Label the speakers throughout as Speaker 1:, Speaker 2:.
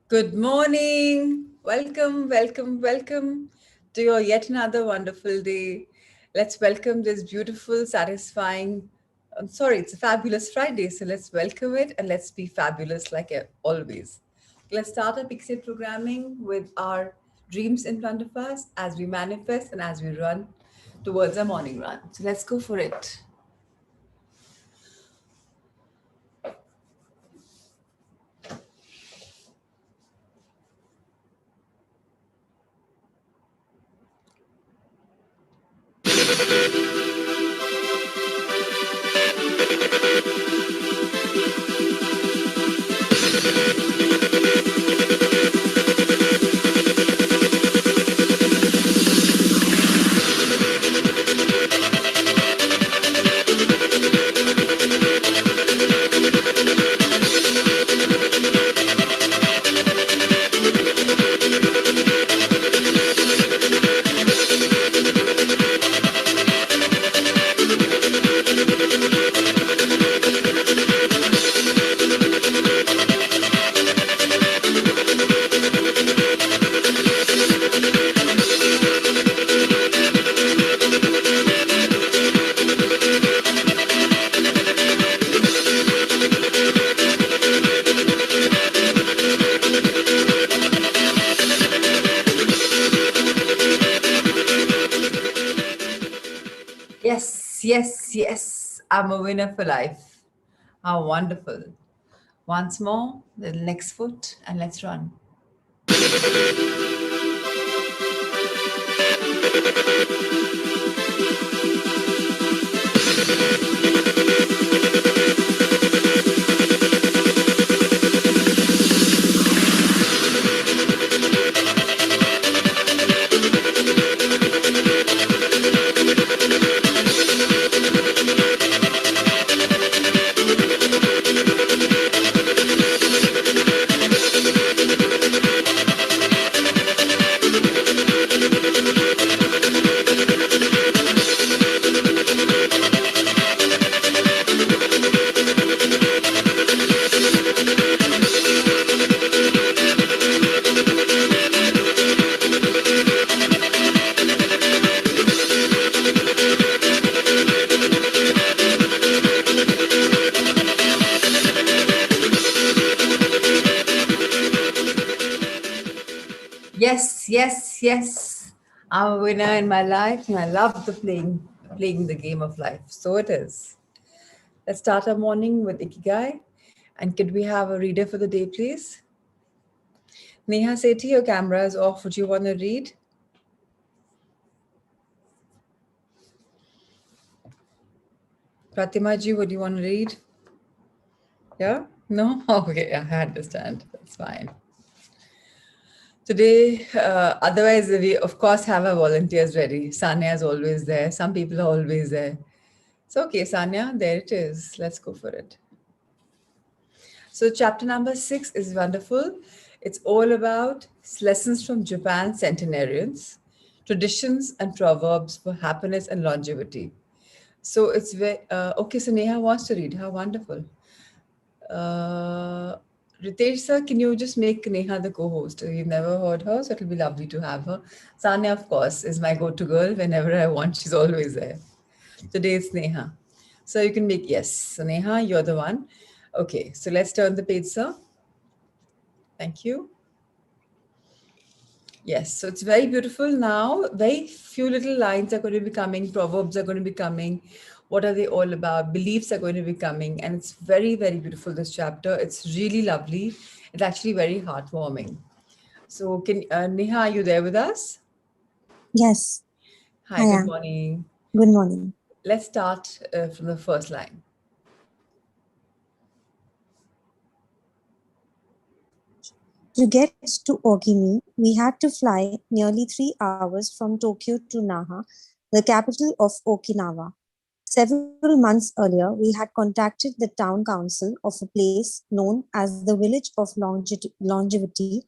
Speaker 1: Good morning. Welcome, welcome, welcome to your yet another wonderful day. Let's welcome this beautiful, satisfying, I'm sorry, it's a fabulous Friday. So let's welcome it and let's be fabulous like always. Let's start our Pixie programming with our dreams in front of us as we manifest and as we run towards our morning run. So let's go for it. Yes, yes, yes. I'm a winner for life. How wonderful. Once more, the next foot, and let's run. Yes, yes, yes. I'm a winner in my life, and I love the playing the game of life. So it is. Let's start our morning with Ikigai. And could we have a reader for the day, please? Neha, say to your camera is off. Would you want to read? Pratima ji, would you want to read? Yeah? No? Okay, I understand. That's fine. Today, otherwise, we of course have our volunteers ready. Sanya is always there. Some people are always there. So, okay, Sanya, there it is. Let's go for it. So, chapter number 6 is wonderful. It's all about lessons from Japan's centenarians, traditions and proverbs for happiness and longevity. So, it's very okay. So, Neha wants to read. How wonderful. Uh, Ritesh sir, can you just make Neha the co-host? You've never heard her, so it'll be lovely to have her. Sanya, of course, is my go-to girl. Whenever I want, she's always there. Today it's Neha. So you can make yes. So Neha, you're the one. Okay, so let's turn the page, sir. Thank you. Yes, so it's very beautiful now. Very few little lines are going to be coming, proverbs are going to be coming. What are they all about? Beliefs are going to be coming, and it's very, very beautiful. This chapter, it's really lovely. It's actually very heartwarming. So, can Neha, are you there with us?
Speaker 2: Yes, I
Speaker 1: Hi, good
Speaker 2: am.
Speaker 1: morning.
Speaker 2: Good morning.
Speaker 1: Let's start from the first line.
Speaker 2: To get to Ogimi, we had to fly nearly 3 hours from Tokyo to Naha, the capital of Okinawa. Several months earlier, we had contacted the town council of a place known as the Village of Longevity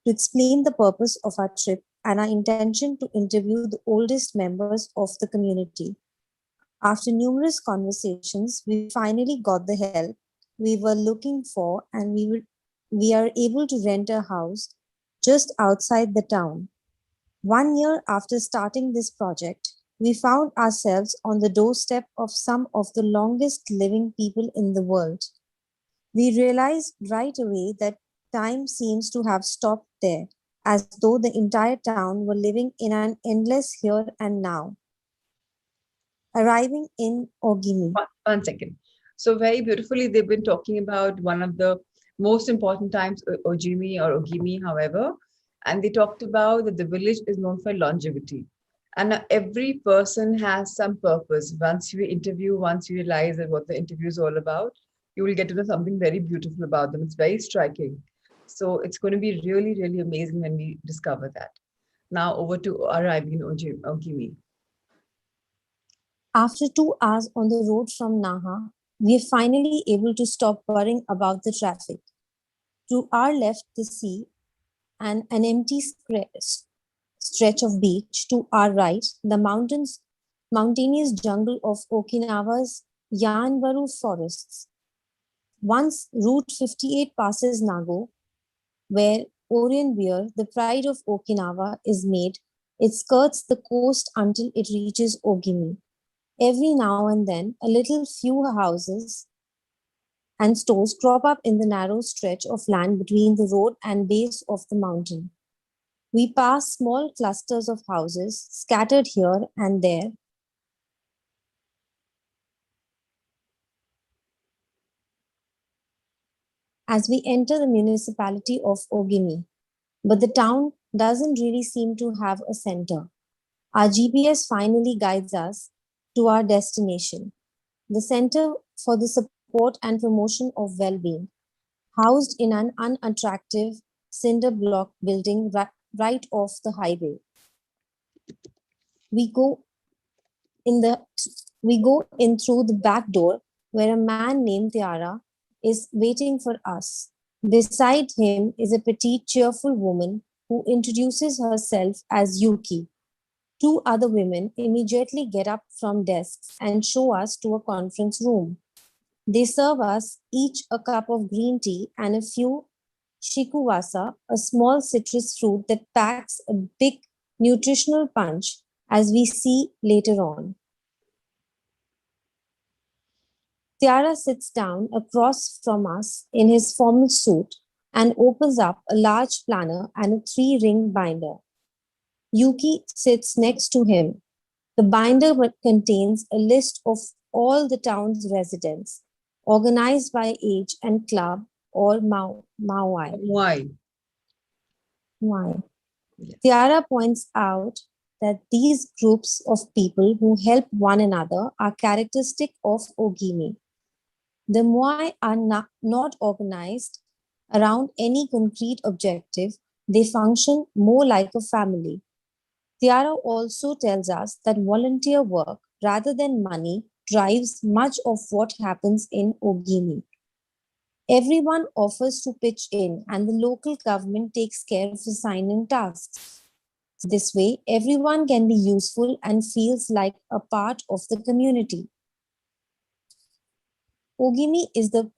Speaker 2: to explain the purpose of our trip and our intention to interview the oldest members of the community. After numerous conversations, we finally got the help we were looking for, and we are able to rent a house just outside the town. 1 year after starting this project, we found ourselves on the doorstep of some of the longest living people in the world. We realized right away that time seems to have stopped there, as though the entire town were living in an endless here and now. Arriving in Ogimi.
Speaker 1: One second. So very beautifully, they've been talking about one of the most important times, Ojimi or Ogimi, however, and they talked about that the village is known for longevity. And every person has some purpose. Once you interview, once you realize that what the interview is all about, you will get to know something very beautiful about them. It's very striking. So it's going to be really, really amazing when we discover that. Now over to arriving in Ogimi.
Speaker 2: After 2 hours on the road from Naha, we are finally able to stop worrying about the traffic. To our left, the sea and an empty stretch of beach. To our right, the mountainous jungle of Okinawa's Yanbaru forests. Once Route 58 passes Nago, where Orion beer, the pride of Okinawa, is made, it skirts the coast until it reaches Ogimi. Every now and then, a little few houses and stores crop up in the narrow stretch of land between the road and base of the mountain. We pass small clusters of houses scattered here and there. As we enter the municipality of Ogimi, but the town doesn't really seem to have a center. Our GPS finally guides us to our destination, the Center for the Support and Promotion of Well-being, housed in an unattractive cinder block building right off the highway. We go in the we go in through the back door where a man named Tiara is waiting for us. Beside him is a petite, cheerful woman who introduces herself as Yuki. Two other women immediately get up from desks and show us to a conference room. They serve us each a cup of green tea and a few shikuwasa, a small citrus fruit that packs a big nutritional punch, as we see later on. Tiara sits down across from us in his formal suit and opens up a large planner and a three-ring binder. Yuki sits next to him. The binder contains a list of all the town's residents, organized by age and club or Maui.
Speaker 1: Why?
Speaker 2: Why?
Speaker 1: Yes.
Speaker 2: Tiara points out that these groups of people who help one another are characteristic of Ogimi. The Moai are not organized around any concrete objective, they function more like a family. Tiara also tells us that volunteer work, rather than money, drives much of what happens in Ogimi. Everyone offers to pitch in, and the local government takes care of assigning tasks. This way, everyone can be useful and feels like a part of the community. Ogimi is the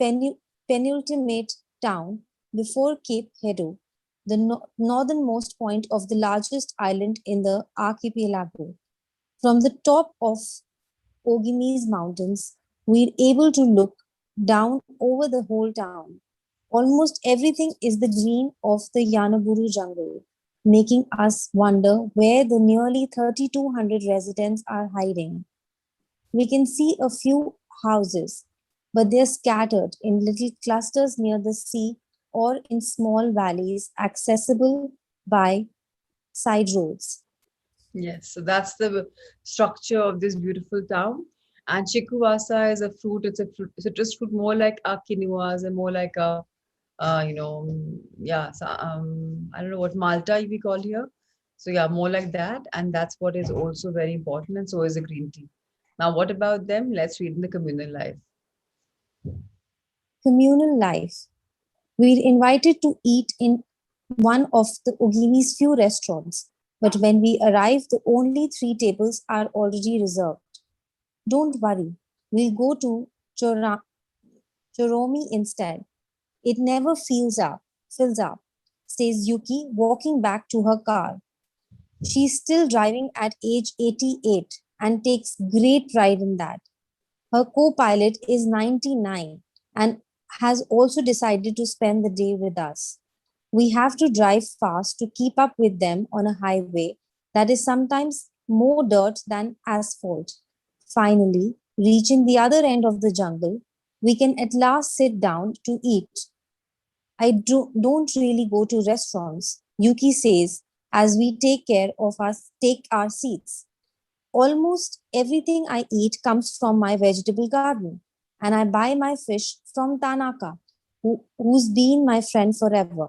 Speaker 2: penultimate town before Cape Hedo, the northernmost point of the largest island in the archipelago. From the top of Ogimi's mountains, we're able to look down over the whole town. Almost everything is the green of the Yanaburu jungle, making us wonder where the nearly 3,200 residents are hiding. We can see a few houses, but they're scattered in little clusters near the sea or in small valleys accessible by side roads.
Speaker 1: Yes, so that's the structure of this beautiful town. And chikuwasa is a fruit. It's a citrus fruit, more like a quinoas and more like a, yeah. So, I don't know what Malta we call here. So yeah, more like that. And that's what is also very important. And so is the green tea. Now, what about them? Let's read in the communal life.
Speaker 2: Communal life. We're invited to eat in one of the Ogimi's few restaurants, but when we arrive, the only 3 tables are already reserved. Don't worry, we'll go to Choromi instead. It never fills up. fills up, says Yuki, walking back to her car. She's still driving at age 88 and takes great pride in that. Her co pilot is 99 and has also decided to spend the day with us. We have to drive fast to keep up with them on a highway that is sometimes more dirt than asphalt. Finally, reaching the other end of the jungle, we can at last sit down to eat. Don't really go to restaurants, Yuki says as we take our seats. Almost everything I eat comes from my vegetable garden, and I buy my fish from Tanaka, who's been my friend forever.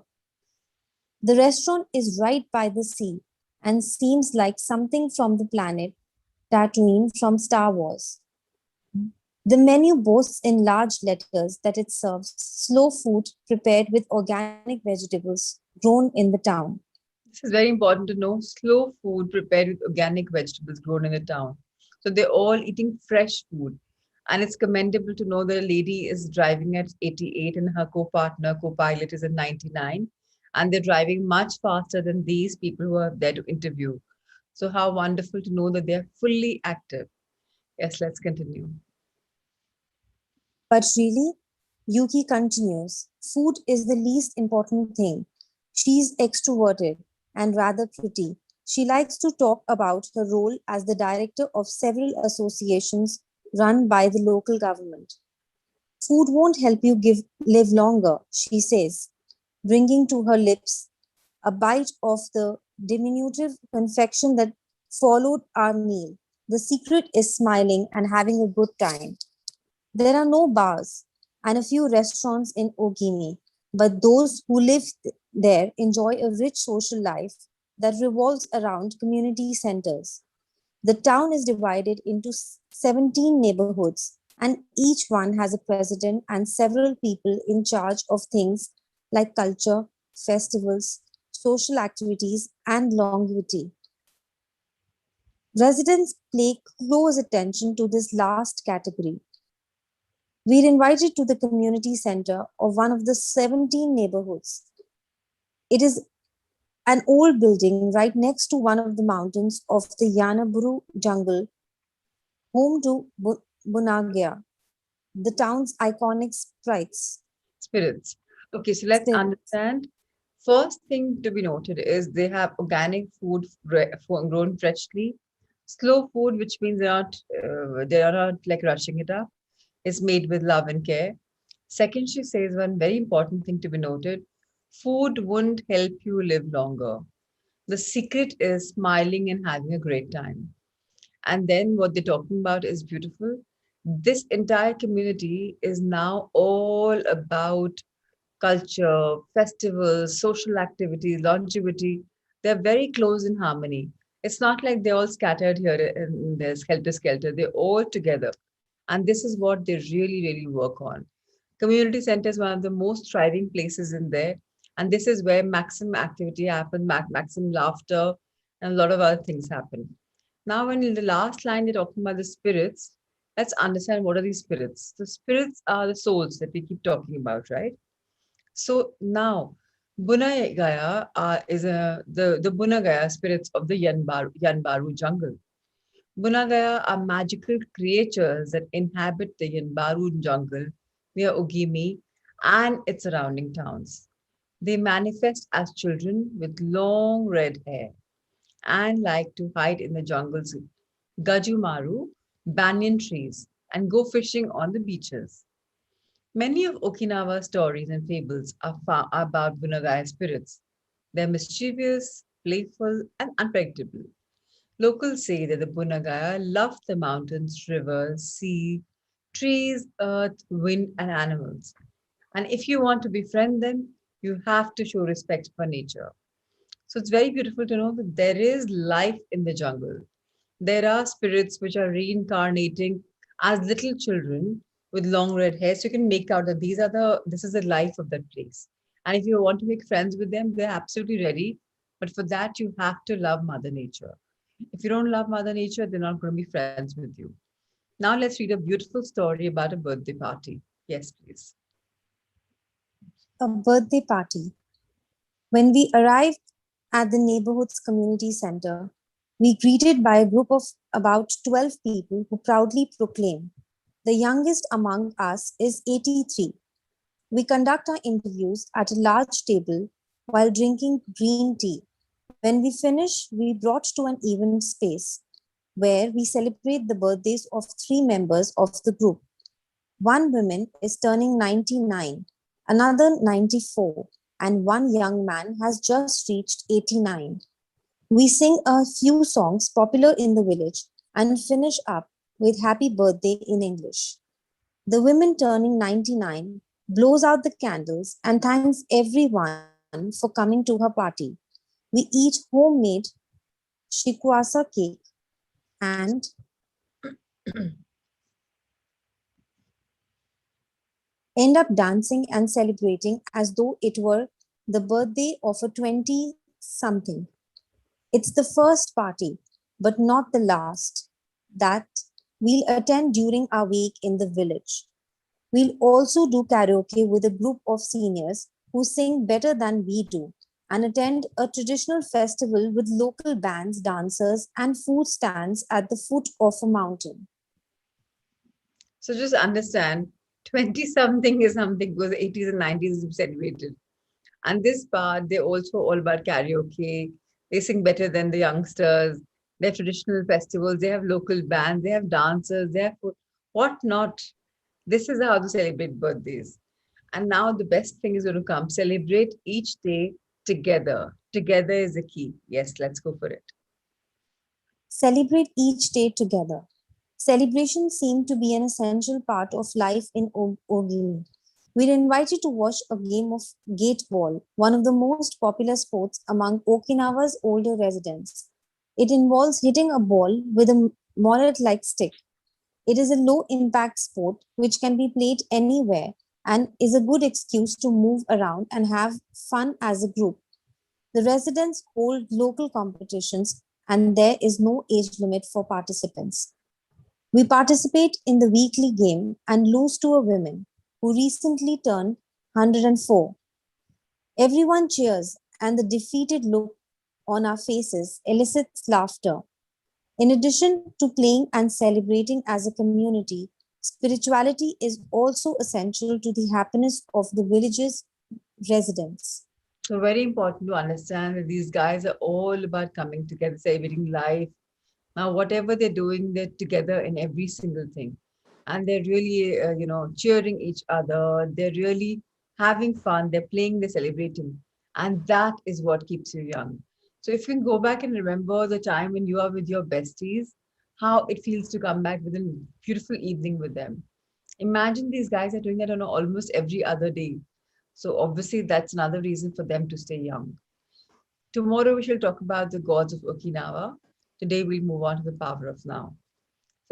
Speaker 2: The restaurant is right by the sea and seems like something from the planet Tatooine from Star Wars. The menu boasts in large letters that it serves slow food prepared with organic vegetables grown in the town.
Speaker 1: This is very important to know. Slow food prepared with organic vegetables grown in the town. So they're all eating fresh food. And it's commendable to know that a lady is driving at 88 and her co-partner, co-pilot is at 99. And they're driving much faster than these people who are there to interview. So how wonderful to know that they're fully active. Yes, let's continue.
Speaker 2: But really, Yuki continues, food is the least important thing. She's extroverted and rather pretty. She likes to talk about her role as the director of several associations run by the local government. Food won't help you live longer, she says, bringing to her lips a bite of the diminutive confection that followed our meal. The secret is smiling and having a good time. There are no bars and a few restaurants in Ogimi, but those who live there enjoy a rich social life that revolves around community centers. The town is divided into 17 neighborhoods, and each one has a president and several people in charge of things like culture, festivals, social activities, and longevity. Residents pay close attention to this last category. We're invited to the community center of one of the 17 neighborhoods. It is an old building right next to one of the mountains of the Yanaburu jungle, home to Bunagya, the town's iconic sprites.
Speaker 1: Spirits. Okay, so let's
Speaker 2: Spirits.
Speaker 1: understand. First thing to be noted is they have organic food grown freshly, slow food, which means they are not like rushing it up. Is made with love and care. Second, she says one very important thing to be noted: food won't help you live longer. The secret is smiling and having a great time. And then what they're talking about is beautiful. This entire community is now all about culture, festivals, social activities, longevity. They're very close in harmony. It's not like they're all scattered here and there's helter skelter. They're all together. And this is what they really, really work on. Community center is one of the most thriving places in there. And this is where maximum activity happens, maximum laughter, and a lot of other things happen. Now, when in the last line they're talking about the spirits, let's understand what are these spirits. The spirits are the souls that we keep talking about, right? So now, Bunagaya is the Bunagaya spirits of the Yanbaru jungle. Bunagaya are magical creatures that inhabit the Yanbaru jungle near Ogimi and its surrounding towns. They manifest as children with long red hair and like to hide in the jungle's Gajumaru, banyan trees, and go fishing on the beaches. Many of Okinawa's stories and fables are about Bunagaya spirits. They're mischievous, playful, and unpredictable. Locals say that the Bunagaya love the mountains, rivers, sea, trees, earth, wind, and animals. And if you want to befriend them, you have to show respect for nature. So it's very beautiful to know that there is life in the jungle. There are spirits which are reincarnating as little children with long red hair. So you can make out that this is the life of that place. And if you want to make friends with them, they're absolutely ready. But for that, you have to love Mother Nature. If you don't love Mother Nature, they're not going to be friends with you. Now let's read a beautiful story about a birthday party. Yes, please.
Speaker 2: A birthday party. When we arrived at the neighborhood's community center, we greeted by a group of about 12 people who proudly proclaim, "The youngest among us is 83." We conduct our interviews at a large table while drinking green tea. When we finish, we brought to an event space where we celebrate the birthdays of three members of the group. One woman is turning 99, another 94, and one young man has just reached 89. We sing a few songs popular in the village and finish up with happy birthday in English. The woman turning 99 blows out the candles and thanks everyone for coming to her party. We eat homemade shikwasa cake and end up dancing and celebrating as though it were the birthday of a 20 something. It's the first party, but not the last, that we'll attend during our week in the village. We'll also do karaoke with a group of seniors who sing better than we do and attend a traditional festival with local bands, dancers, and food stands at the foot of a mountain.
Speaker 1: So just understand, 20 something is something because the 80s and 90s is celebrated. And this part, they're also all about karaoke. They sing better than the youngsters. They have traditional festivals. They have local bands. They have dancers. They have food. What not? This is how to celebrate birthdays. And now the best thing is going to come. Celebrate each day together. Together is the key. Yes, let's go for it.
Speaker 2: Celebrate each day together. Celebrations seem to be an essential part of life in Ogini. We're invited to watch a game of gate ball, one of the most popular sports among Okinawa's older residents. It involves hitting a ball with a mallet like stick. It is a low impact sport which can be played anywhere and is a good excuse to move around and have fun as a group. The residents hold local competitions and there is no age limit for participants. We participate in the weekly game and lose to a woman who recently turned 104. Everyone cheers and the defeated look on our faces elicits laughter. In addition to playing and celebrating as a community, spirituality is also essential to the happiness of the village's residents.
Speaker 1: So very important to understand that these guys are all about coming together, celebrating life. Now, whatever they're doing, they're together in every single thing. And they're really, cheering each other. They're really having fun. They're playing, they're celebrating. And that is what keeps you young. So if you can go back and remember the time when you are with your besties, how it feels to come back with a beautiful evening with them. Imagine these guys are doing that on almost every other day. So obviously that's another reason for them to stay young. Tomorrow we shall talk about the gods of Okinawa. Today we'll move on to the power of now.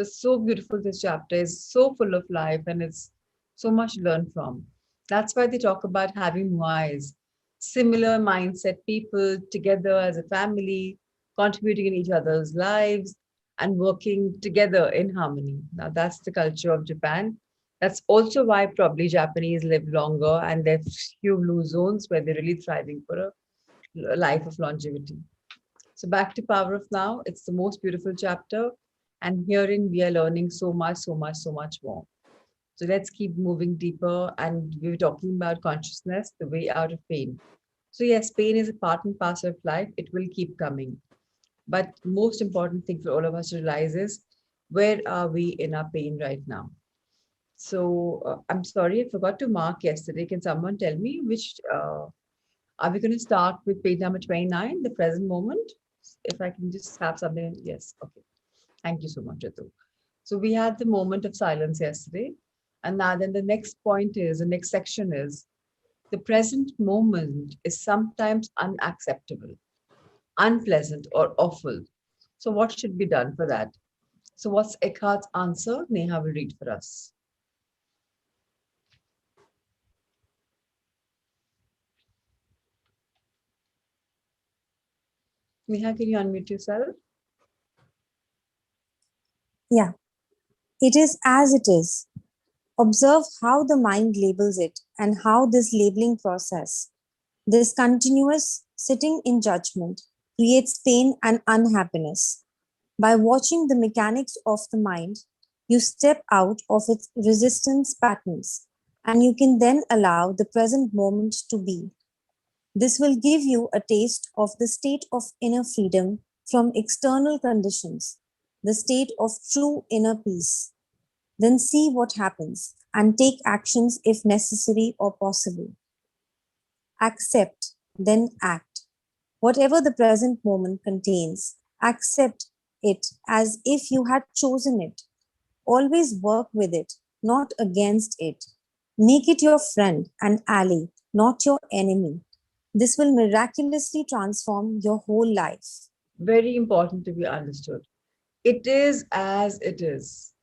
Speaker 1: So beautiful this chapter is so full of life and it's so much to learn from. That's why they talk about having wise, similar mindset people together as a family, contributing in each other's lives and working together in harmony. Now that's the culture of Japan. That's also why probably Japanese live longer and there's few blue zones where they're really thriving for a life of longevity. So back to Power of Now. It's the most beautiful chapter. And herein we are learning so much, so much, so much more. So let's keep moving deeper. And we were talking about consciousness, the way out of pain. So yes, pain is a part and parcel of life. It will keep coming. But most important thing for all of us to realize is where are we in our pain right now? So I'm sorry, I forgot to mark yesterday. Can someone tell me which are we going to start with page number 29, the present moment? If I can just have something. Yes. Okay. Thank you so much, Ritu. So we had the moment of silence yesterday. And now then the next point is, the next section is, the present moment is sometimes unacceptable, unpleasant, or awful. So what should be done for that? So what's Eckhart's answer? Neha will read for us. Neha, can you unmute yourself?
Speaker 2: Yeah, it is as it is. Observe how the mind labels it and how this labeling process This continuous sitting in judgment creates pain and unhappiness. By watching the mechanics of the mind, you step out of its resistance patterns and you can then allow the present moment to be. This will give you a taste of the state of inner freedom from external conditions, the state of true inner peace. Then see what happens and take actions if necessary or possible. Accept, then act. Whatever the present moment contains, accept it as if you had chosen it. Always work with it, not against it. Make it your friend and ally, not your enemy. This will miraculously transform your whole life.
Speaker 1: Very important to be understood. It is as it is.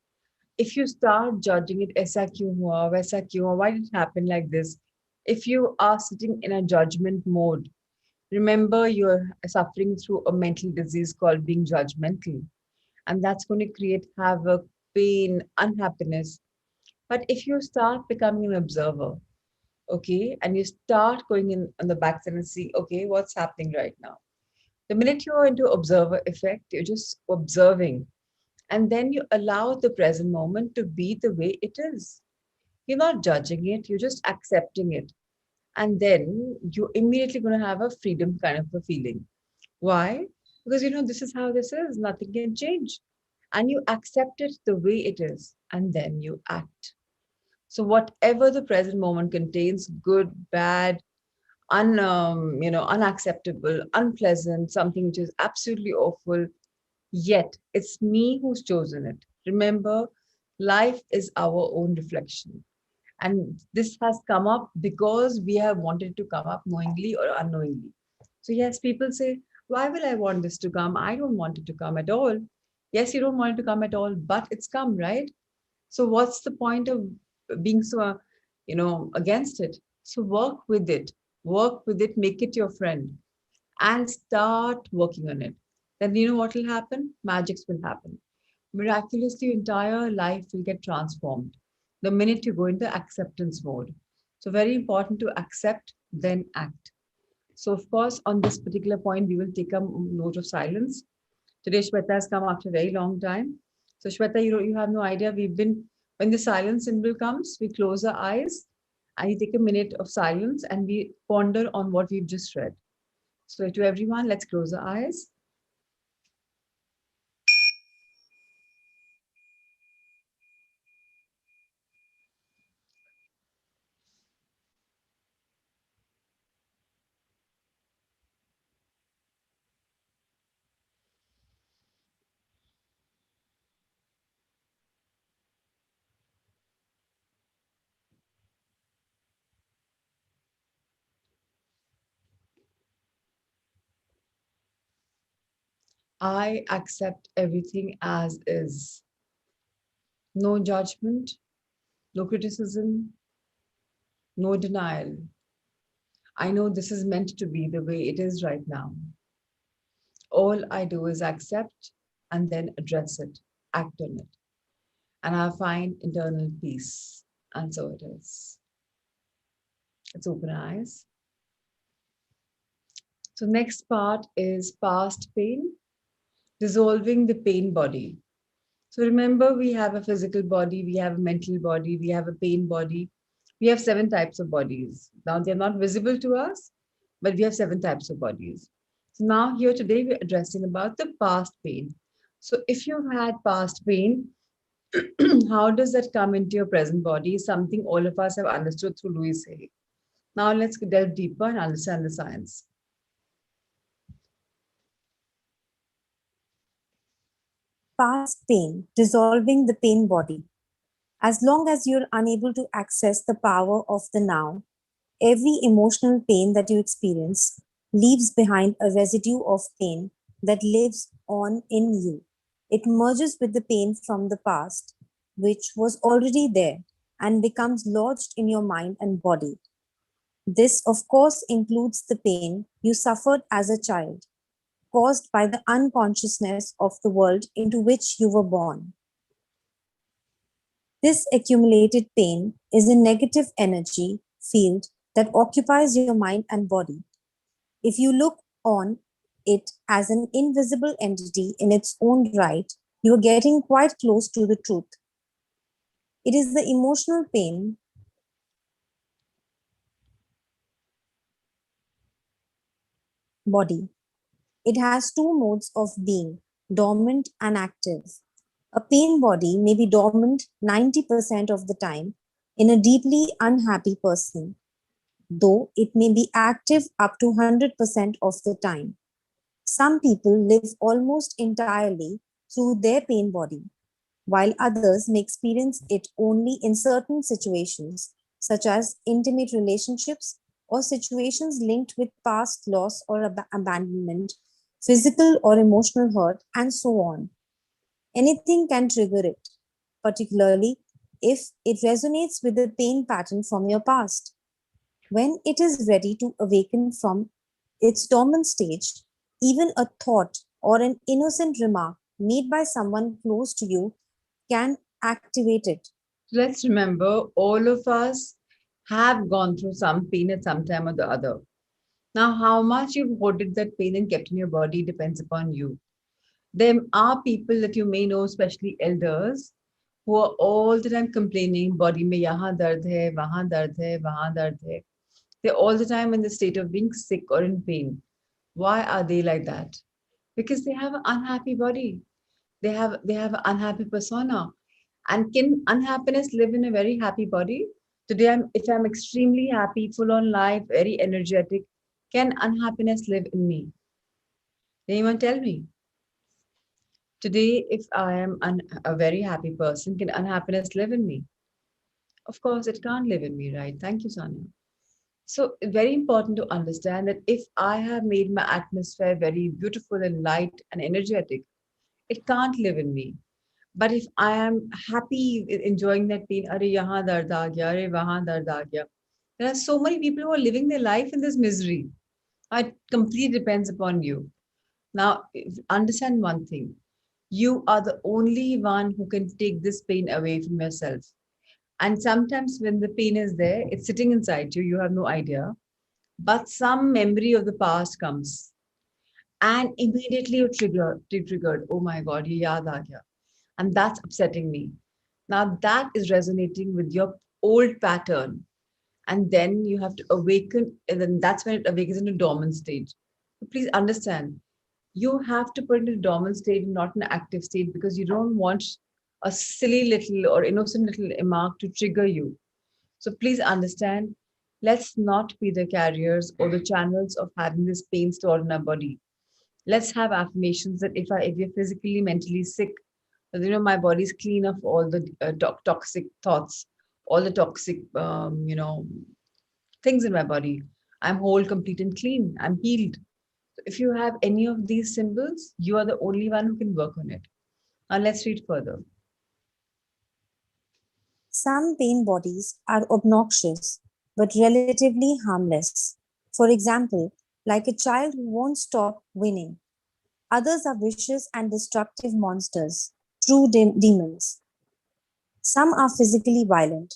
Speaker 1: If you start judging it, aisa kyun hua, waisa kyun hua, why did it happen like this? If you are sitting in a judgment mode, remember you're suffering through a mental disease called being judgmental. And that's going to create havoc, pain, unhappiness. But if you start becoming an observer, okay, and you start going in on the backside and see, okay, what's happening right now? The minute you're into observer effect, you're just observing. And then you allow the present moment to be the way it is. You're not judging it, you're just accepting it. And then you're immediately going to have a freedom kind of a feeling. Why? Because you know, this is how this is, nothing can change. And you accept it the way it is, and then you act. So, whatever the present moment contains, good, bad, unacceptable, unpleasant, something which is absolutely awful, yet it's me who's chosen it. Remember, life is our own reflection. And this has come up because we have wanted to come up knowingly or unknowingly. So, yes, people say, why will I want this to come? I don't want it to come at all. Yes, you don't want it to come at all, but it's come, right? So, what's the point of being so, against it? So, work with it, make it your friend, and start working on it. Then, you know what will happen? Magics will happen. Miraculously, your entire life will get transformed the minute you go into acceptance mode. So, very important to accept, then act. So, of course, on this particular point, we will take a note of silence. Today, Shweta has come after a very long time. So, Shweta, you have no idea. When the silence symbol comes, we close our eyes and you take a minute of silence and we ponder on what we've just read. So, to everyone, let's close our eyes. I accept everything as is. No judgment, no criticism, no denial. I know this is meant to be the way it is right now. All I do is accept and then address it, act on it, and I find internal peace. And so it is. Let's open our eyes. So, next part is past pain, dissolving the pain body. So, remember, we have a physical body, we have a mental body, we have a pain body. We have 7 types of bodies. Now, they're not visible to us, but we have 7 types of bodies. So, now, here today, we're addressing about the past pain. So, if you've had past pain, how does that come into your present body? Something all of us have understood through Louis Hay. Now, let's delve deeper and understand the science.
Speaker 2: Past pain, dissolving the pain body. As long as you're unable to access the power of the now, every emotional pain that you experience leaves behind a residue of pain that lives on in you. It merges with the pain from the past, which was already there, and becomes lodged in your mind and body. This, of course, includes the pain you suffered as a child, caused by the unconsciousness of the world into which you were born. This accumulated pain is a negative energy field that occupies your mind and body. If you look on it as an invisible entity in its own right, you are getting quite close to the truth. It is the emotional pain body. It has two modes of being, dormant and active. A pain body may be dormant 90% of the time in a deeply unhappy person, though it may be active up to 100% of the time. Some people live almost entirely through their pain body, while others may experience it only in certain situations, such as intimate relationships or situations linked with past loss or abandonment, physical or emotional hurt, and so on. Anything can trigger it, particularly if it resonates with the pain pattern from your past. When it is ready to awaken from its dormant stage, even a thought or an innocent remark made by someone close to you can activate it.
Speaker 1: Let's remember all of us have gone through some pain at some time or the other. Now, how much you've hoarded that pain and kept in your body depends upon you. There are people that you may know, especially elders, who are all the time complaining, body mein yahan dard hai, wahan dard hai, wahan dard hai. They're all the time in the state of being sick or in pain. Why are they like that? Because they have an unhappy body. They have an unhappy persona. And can unhappiness live in a very happy body? Today, if I'm extremely happy, full on life, very energetic, can unhappiness live in me? Anyone tell me? Today, if I am a very happy person, can unhappiness live in me? Of course, it can't live in me, right? Thank you, Sonia. So, it's very important to understand that if I have made my atmosphere very beautiful and light and energetic, it can't live in me. But if I am happy enjoying that pain, are yahan dard aa gaya, are wahan dard aa gaya. There are so many people who are living their life in this misery. It completely depends upon you. Now, understand one thing. You are the only one who can take this pain away from yourself. And sometimes when the pain is there, it's sitting inside you, you have no idea. But some memory of the past comes and immediately you're triggered. Oh my God, ye yaad aa gaya. And that's upsetting me. Now that is resonating with your old pattern. And then you have to awaken, and then that's when it awakens into dormant stage. So please understand, you have to put it in a dormant state, not an active state, because you don't want a silly little or innocent little remark to trigger you. So please understand, let's not be the carriers or the channels of having this pain stored in our body. Let's have affirmations that if you're physically, mentally sick, that, my body's clean of all the toxic thoughts, all the toxic, things in my body. I'm whole, complete, and clean. I'm healed. So if you have any of these symbols, you are the only one who can work on it. Now let's read further.
Speaker 2: Some pain bodies are obnoxious but relatively harmless. For example, like a child who won't stop winning. Others are vicious and destructive monsters, true demons. Some are physically violent.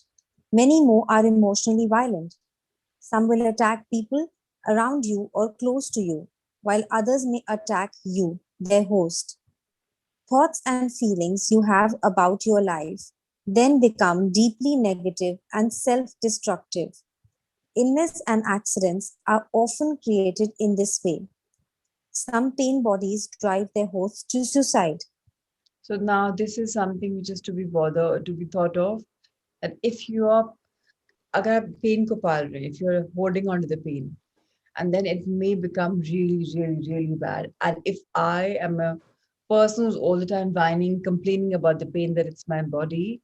Speaker 2: Many more are emotionally violent. Some will attack people around you or close to you, while others may attack you, their host. Thoughts and feelings you have about your life then become deeply negative and self destructive. Illness and accidents are often created in this way. Some pain bodies drive their hosts to suicide.
Speaker 1: So now this is something which is to be thought of. That if you are agar आप pain को पाल रहे हैं, if you're holding on to the pain, and then it may become really, really, really bad. And if I am a person who's all the time whining, complaining about the pain that it's my body,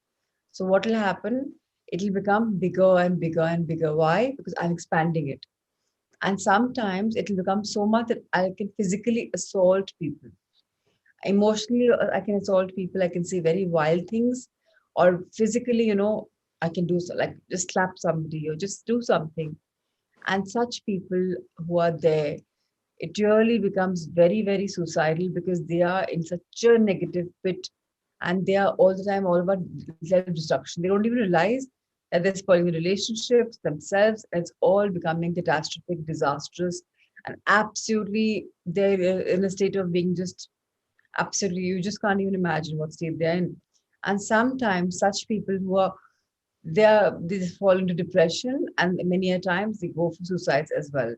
Speaker 1: so what will happen? It'll become bigger and bigger and bigger. Why? Because I'm expanding it. And sometimes it'll become so much that I can physically assault people. Emotionally, I can assault people. I can say very wild things, or physically, I can do so, like just slap somebody or just do something. And such people who are there, it really becomes very, very suicidal because they are in such a negative pit and they are all the time all about self destruction. They don't even realize that they're spoiling the relationships themselves, and it's all becoming catastrophic, disastrous, and absolutely they're in a state of being just absolutely, you just can't even imagine what state they're in. And sometimes such people who are they fall into depression, and many a times they go for suicides as well,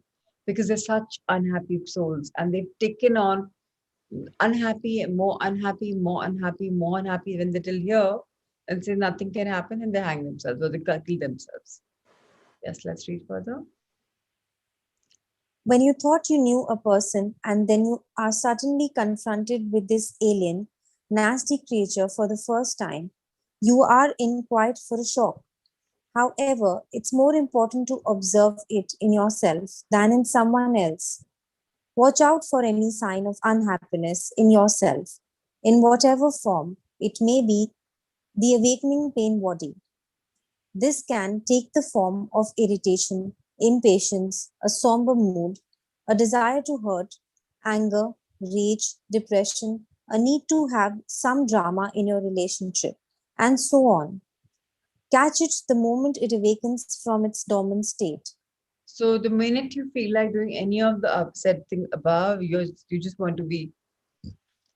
Speaker 1: because they're such unhappy souls and they've taken on unhappy, more unhappy, more unhappy, more unhappy when they till here and say nothing can happen and they hang themselves or they kill themselves. Yes, let's read further.
Speaker 2: When you thought you knew a person and then you are suddenly confronted with this alien, nasty creature for the first time, you are in quite for a shock. However, it's more important to observe it in yourself than in someone else. Watch out for any sign of unhappiness in yourself, in whatever form it may be, the awakening pain body. This can take the form of irritation, impatience, a somber mood, a desire to hurt, anger, rage, depression, a need to have some drama in your relationship, and so on. Catch it the moment it awakens from its dormant state.
Speaker 1: So the minute you feel like doing any of the upset thing above, you just want to be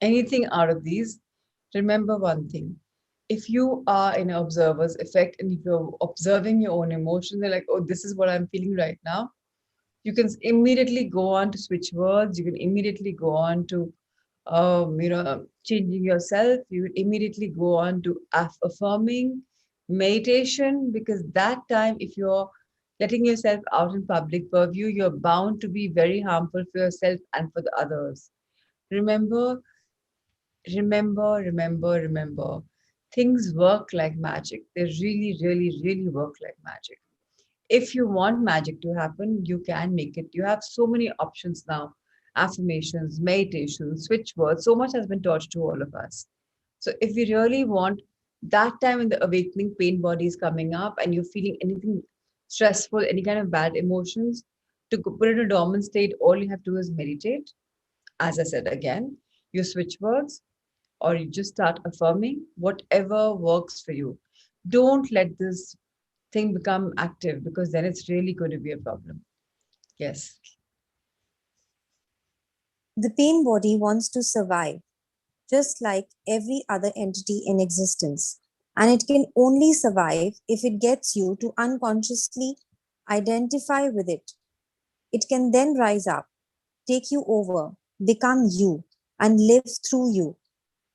Speaker 1: anything out of these, remember one thing. If you are in an observer's effect and if you're observing your own emotions, they're like, oh, this is what I'm feeling right now. You can immediately go on to switch words. You can immediately go on to, changing yourself. You would immediately go on to affirming meditation, because that time, if you're letting yourself out in public purview, you're bound to be very harmful for yourself and for the others. Remember, remember. Things work like magic. They really, really, really work like magic. If you want magic to happen, you can make it. You have so many options now: affirmations, meditations, switch words. So much has been taught to all of us. So, if we really want that time when the awakening pain body is coming up and you're feeling anything stressful, any kind of bad emotions, to put it in a dormant state, all you have to do is meditate. As I said again, you switch words or you just start affirming whatever works for you. Don't let this thing become active, because then it's really going to be a problem. Yes.
Speaker 2: The pain body wants to survive, just like every other entity in existence. And it can only survive if it gets you to unconsciously identify with it. It can then rise up, take you over, become you, and live through you.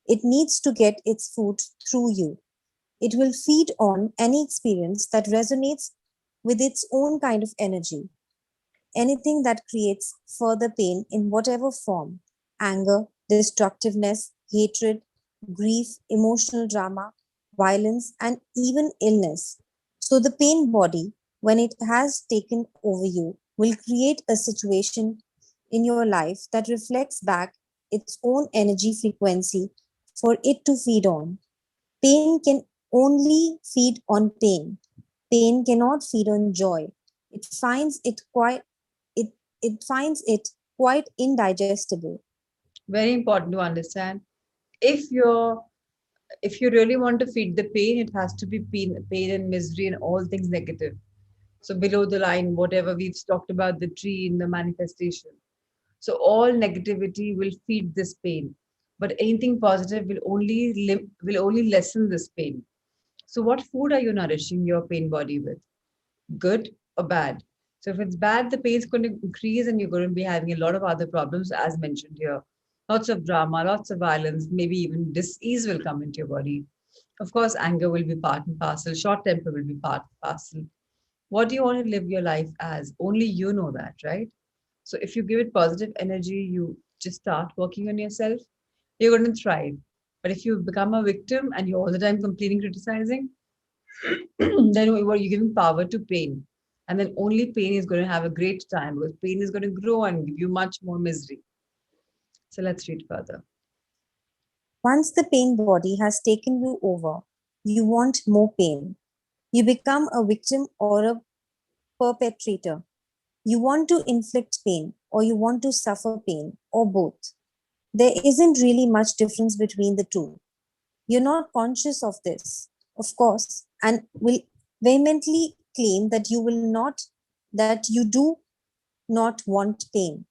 Speaker 2: It needs to get its food through you. It will feed on any experience that resonates with its own kind of energy. Anything that creates further pain in whatever form: anger, destructiveness, hatred, grief, emotional drama, violence, and even illness. So, the pain body, when it has taken over you, will create a situation in your life that reflects back its own energy frequency for it to feed on. Pain can only feed on pain. Pain cannot feed on joy. It finds it quite it, it finds it quite indigestible.
Speaker 1: Very important to understand. If you're if you really want to feed the pain, it has to be pain and misery and all things negative. So below the line, whatever we've talked about, the tree in the manifestation. So all negativity will feed this pain, but anything positive will will only lessen this pain. So what food are you nourishing your pain body with? Good or bad? So if it's bad, the pain is going to increase and you're going to be having a lot of other problems as mentioned here. Lots of drama, lots of violence, maybe even disease will come into your body. Of course, anger will be part and parcel, short temper will be part and parcel. What do you want to live your life as? Only you know that, right? So if you give it positive energy, you just start working on yourself, you're going to thrive. But if you become a victim and you're all the time complaining, criticizing, then you're giving power to pain. And then only pain is going to have a great time, because pain is going to grow and give you much more misery. So let's read further.
Speaker 2: Once the pain body has taken you over, you want more pain. You become a victim or a perpetrator. You want to inflict pain or you want to suffer pain or both. There isn't really much difference between the two. You're not conscious of this, of course, and will vehemently claim that you do not want pain.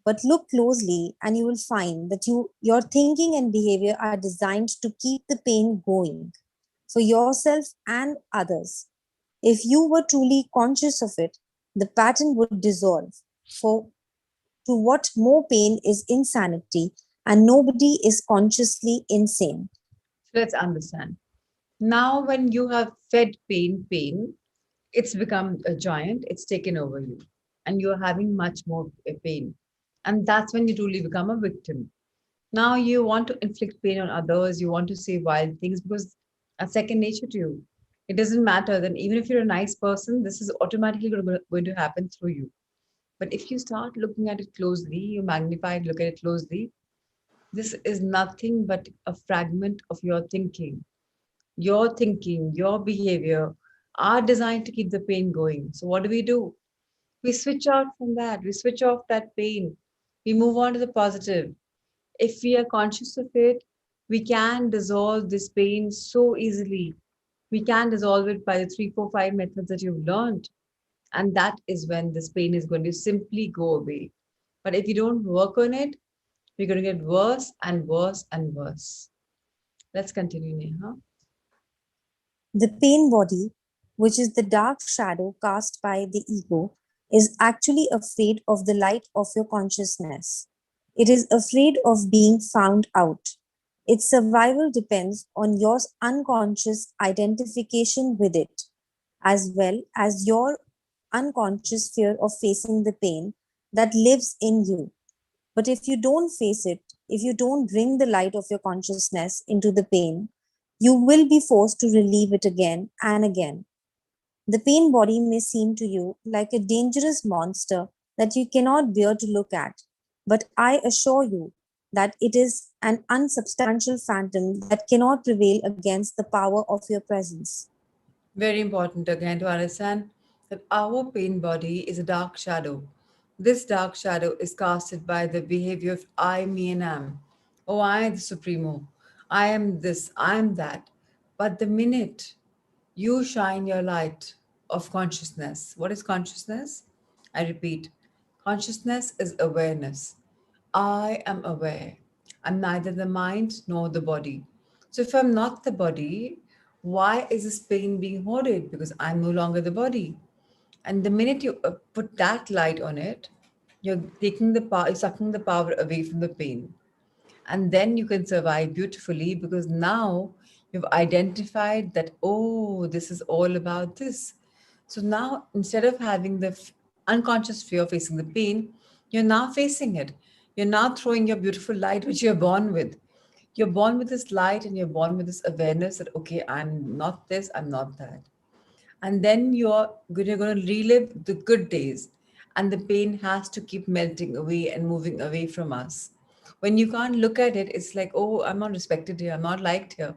Speaker 2: But look closely and you will find that your thinking and behavior are designed to keep the pain going for yourself and others. If you were truly conscious of it, the pattern would dissolve. For to what more pain is insanity, and nobody is consciously insane.
Speaker 1: So let's understand. Now, when you have fed pain, it's become a giant, it's taken over you, and you're having much more pain. And that's when you truly become a victim. Now you want to inflict pain on others, you want to say wild things because that's second nature to you. It doesn't matter. Then, even if you're a nice person, this is automatically going to happen through you. But if you start looking at it closely, you magnify it, look at it closely, this is nothing but a fragment of your thinking. Your thinking, your behavior are designed to keep the pain going. So, what do? We switch out from that, we switch off that pain, we move on to the positive. If we are conscious of it, we can dissolve this pain so easily. We can dissolve it by the three, four, five methods that you've learned. And that is when this pain is going to simply go away. But if you don't work on it, you're going to get worse and worse and worse. Let's continue, Neha.
Speaker 2: The pain body, which is the dark shadow cast by the ego, is actually afraid of the light of your consciousness. It is afraid of being found out. Its survival depends on your unconscious identification with it, as well as your unconscious fear of facing the pain that lives in you. But if you don't face it, if you don't bring the light of your consciousness into the pain, you will be forced to relieve it again and again. The pain body may seem to you like a dangerous monster that you cannot bear to look at, but I assure you that it is an unsubstantial phantom that cannot prevail against the power of your presence.
Speaker 1: Very important again to understand that our pain body is a dark shadow. This dark shadow is casted by the behavior of I, me, and am. Oh, I, the Supremo. I am this, I am that. But the minute you shine your light of consciousness, what is consciousness? I repeat, consciousness is awareness. I am aware. I'm neither the mind nor the body. So if I'm not the body, why is this pain being hoarded? Because I'm no longer the body. And the minute you put that light on it, you're taking the power, you're sucking the power away from the pain. And then you can survive beautifully because now you've identified that, oh, this is all about this. So now instead of having the unconscious fear facing the pain, you're now facing it. You're now throwing your beautiful light which you're born with. You're born with this light and you're born with this awareness that, okay, I'm not this, I'm not that. And then you're going to relive the good days, and the pain has to keep melting away and moving away from us. When you can't look at it, it's like, oh, I'm not respected here, I'm not liked here.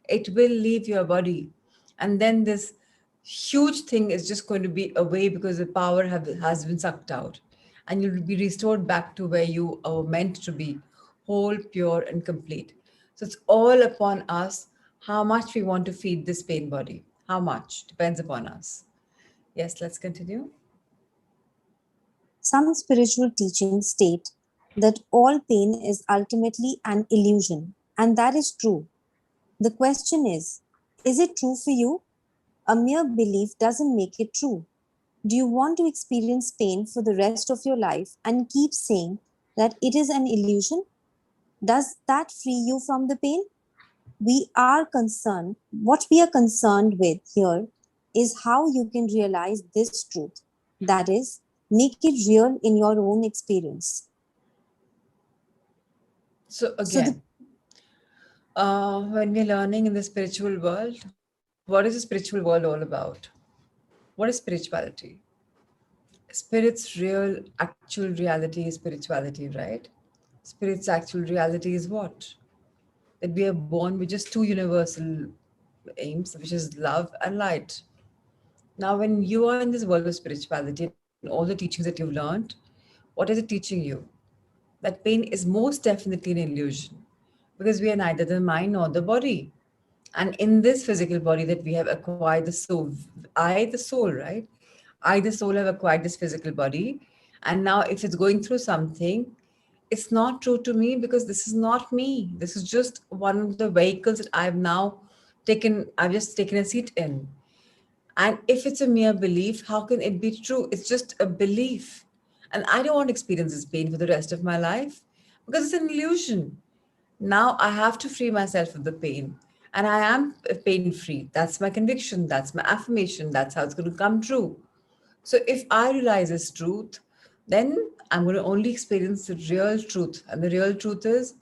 Speaker 1: It will leave your body, and then this huge thing is just going to be away because the power has been sucked out, and you'll be restored back to where you are meant to be, whole, pure, and complete. So it's all upon us how much we want to feed this pain body. How much depends upon us. Yes, let's continue.
Speaker 2: Some spiritual teachings state that all pain is ultimately an illusion, and that is true. The question is it true for you? A mere belief doesn't make it true. Do you want to experience pain for the rest of your life and keep saying that it is an illusion? Does that free you from the pain? What we are concerned with here is how you can realize this truth. That is, make it real in your own experience.
Speaker 1: So
Speaker 2: So the
Speaker 1: again, when we're learning in the spiritual world, what is the spiritual world all about? What is spirituality? Spirit's real, actual reality is spirituality, right? Spirit's actual reality is what? That we are born with just two universal aims, which is love and light. Now, when you are in this world of spirituality and all the teachings that you've learned, what is it teaching you? That pain is most definitely an illusion because we are neither the mind nor the body. And in this physical body that we have acquired this so I, the soul, right? I, the soul, have acquired this physical body. And now, if it's going through something, it's not true to me because this is not me. This is just one of the vehicles that I've just taken a seat in. And if it's a mere belief, how can it be true? It's just a belief. And I don't want to experience this pain for the rest of my life because it's an illusion. Now I have to free myself of the pain. And I am pain free. That's my conviction. That's my affirmation. That's how it's going to come true. So if I realize this truth, then I'm going to only experience the real truth. And the real truth is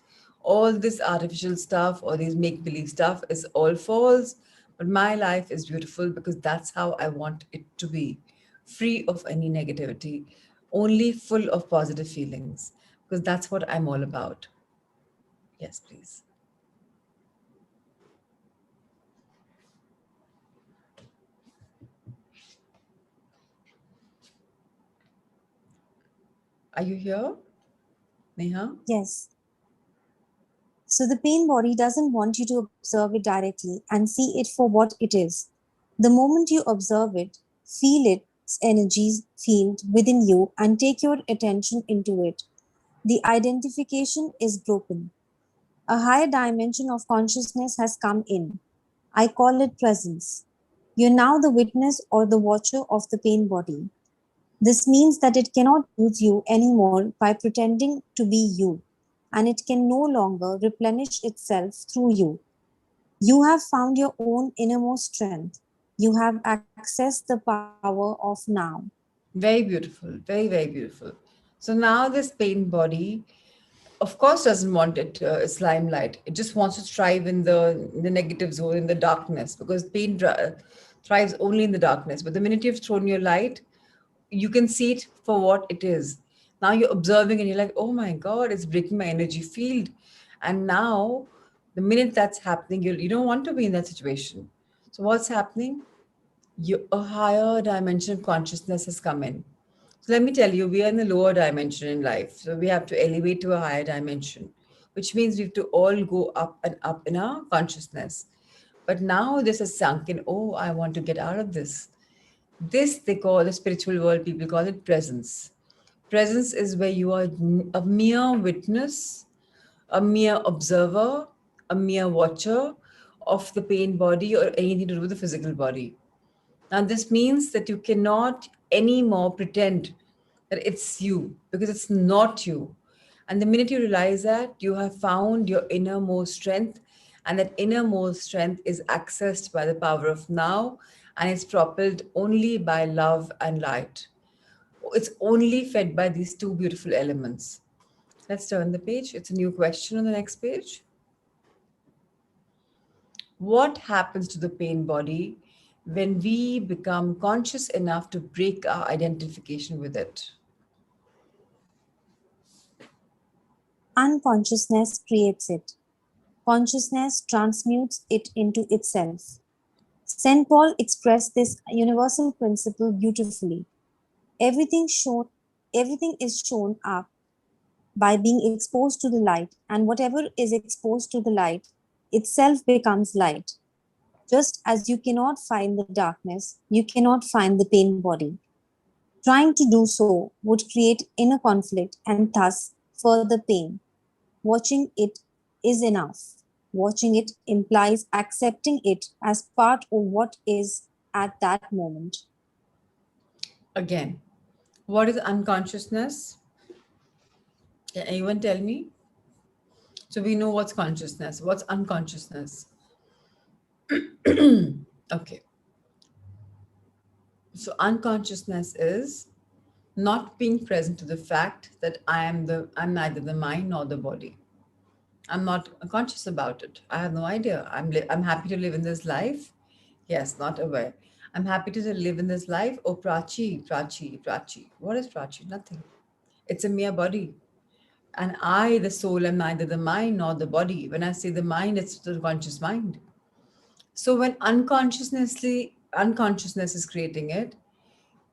Speaker 1: all this artificial stuff or these make believe stuff is all false. But my life is beautiful because that's how I want it to be, free of any negativity, only full of positive feelings, because that's what I'm all about. Yes, please. Are you here, Neha?
Speaker 2: Yes. So the pain body doesn't want you to observe it directly and see it for what it is. The moment you observe it, feel its energies field within you and take your attention into it, the identification is broken. A higher dimension of consciousness has come in. I call it presence. You're now the witness or the watcher of the pain body. This means that it cannot use you anymore by pretending to be you, and it can no longer replenish itself through you. You have found your own innermost strength. You have accessed the power of now.
Speaker 1: Very beautiful, very, very beautiful. So now this pain body, of course, doesn't want its limelight. It just wants to thrive in the negative zone, in the darkness, because thrives only in the darkness. But the minute you've thrown your light, you can see it for what it is. Now you're observing and you're like, oh my God, it's breaking my energy field. And now, the minute that's happening, you don't want to be in that situation. So what's happening? A higher dimension of consciousness has come in. So let me tell you, we are in the lower dimension in life. So we have to elevate to a higher dimension, which means we have to all go up and up in our consciousness. But now this is sunk in, oh, I want to get out of this. This they call the spiritual world, people call it presence. Presence is where you are a mere witness, a mere observer, a mere watcher of the pain body or anything to do with the physical body. Now, this means that you cannot anymore pretend that it's you because it's not you. And the minute you realize that, you have found your innermost strength, and that innermost strength is accessed by the power of now and is propelled only by love and light. It's only fed by these two beautiful elements. Let's turn the page. It's a new question on the next page. What happens to the pain body when we become conscious enough to break our identification with it?
Speaker 2: Unconsciousness creates it. Consciousness transmutes it into itself. St. Paul expressed this universal principle beautifully. Everything shown, everything is shown up by being exposed to the light, and whatever is exposed to the light itself becomes light. Just as you cannot find the darkness, you cannot find the pain body. Trying to do so would create inner conflict and thus further pain. Watching it is enough. Watching it implies accepting it as part of what is at that moment.
Speaker 1: Again, what is unconsciousness? Can anyone tell me? So we know what's consciousness. What's unconsciousness? Okay. So unconsciousness is not being present to the fact that I'm neither the mind nor the body. I'm not conscious about it. I have no idea. I'm happy to live in this life. Yes, not aware. I'm happy to live in this life. Oh, Prachi, Prachi, Prachi. What is Prachi? Nothing. It's a mere body. And I, the soul, am neither the mind nor the body. When I say the mind, it's the conscious mind. So when unconsciousness is creating it,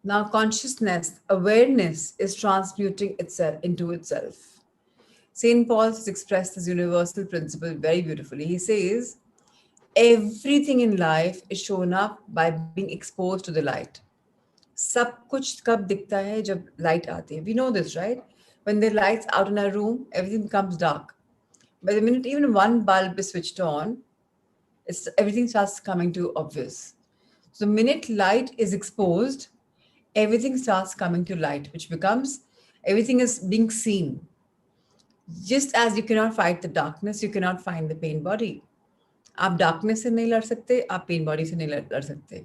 Speaker 1: now consciousness, awareness is transmuting itself into itself. St. Paul has expressed this universal principle very beautifully. He says, Everything in life is shown up by being exposed to the light. सब कुछ कब दिखता है जब light आती है. We know this, right? When the lights out in our room, everything becomes dark. But the minute even one bulb is switched on, everything starts coming to obvious. So the minute light is exposed, everything starts coming to light, which becomes everything is being seen. Just as you cannot fight the darkness, you cannot find the pain body. आप darkness से नहीं लड़ सकते, आप pain body से नहीं लड़ सकते.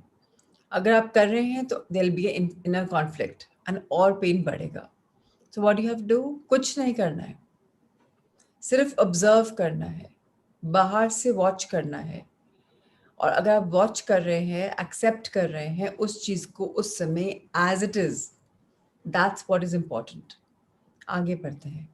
Speaker 1: अगर आप कर रहे हैं तो there'll be an inner conflict and और pain बढ़ेगा. So what do you have to do? कुछ नहीं करना है, सिर्फ ऑब्जर्व करना है, बाहर से वॉच करना है. और अगर आप वॉच कर रहे हैं, एक्सेप्ट कर रहे हैं उस चीज को उस समय as it is, that's what is important. आगे बढ़ते हैं.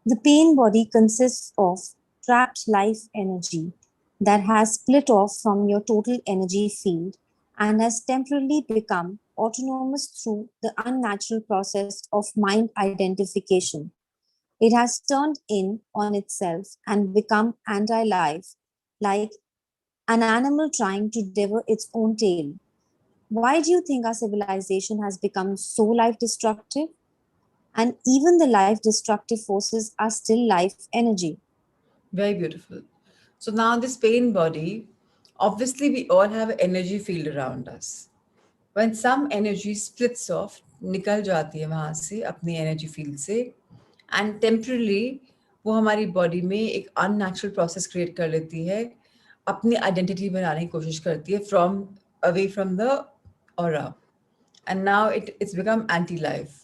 Speaker 2: The pain body consists of trapped life energy that has split off from your total energy field and has temporarily become autonomous through the unnatural process of mind identification. It has turned in on itself and become anti life, like an animal trying to devour its own tail. Why do you think our civilization has become so life destructive? And even the life destructive forces are still life energy.
Speaker 1: Very beautiful. So now this pain body, obviously we all have an energy field around us. When some energy splits off, निकल जाती है वहाँ से अपनी energy field से, and temporarily वो हमारी body में एक unnatural process create कर लेती है, अपनी identity बनाने की कोशिश करती है from away from the aura, and now it's become anti-life.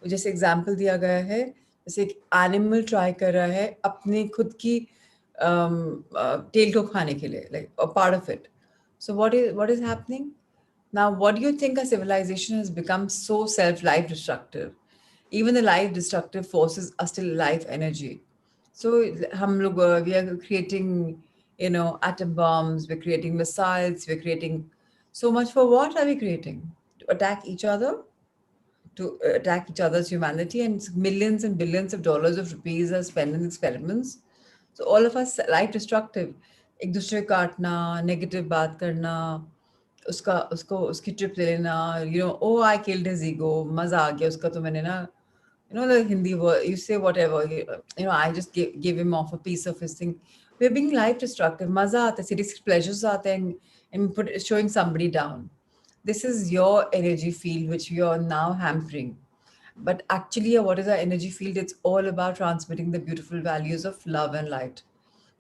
Speaker 1: जैसे एग्जाम्पल दिया गया है, जैसे एक एनिमल ट्राई कर रहा है अपने खुद की टेल को खाने के लिए, like a part of it. So what is happening now? What do you think a civilization has become so self life destructive? Even the life destructive forces are still life energy. So हम लोग we are creating, atom bombs, we're creating missiles, we're creating so much. For what are we creating? To attack each other, to attack each other's humanity, and millions and billions of dollars of rupees are spent in experiments. So all of us life destructive. एक दूसरे को काटना, negative बात करना, उसका उसको उसकी trip ले लेना, ओ आई किल्ड हिज ईगो, मजा आ गया उसका, तो मैंने ना, the Hindi word, you say whatever, I just give him off a piece of his thing. We're being life destructive. Maza aata hai, serious pleasures aate hain, and showing somebody down. This is your energy field which you're now hampering. But actually, what is our energy field? It's all about transmitting the beautiful values of love and light.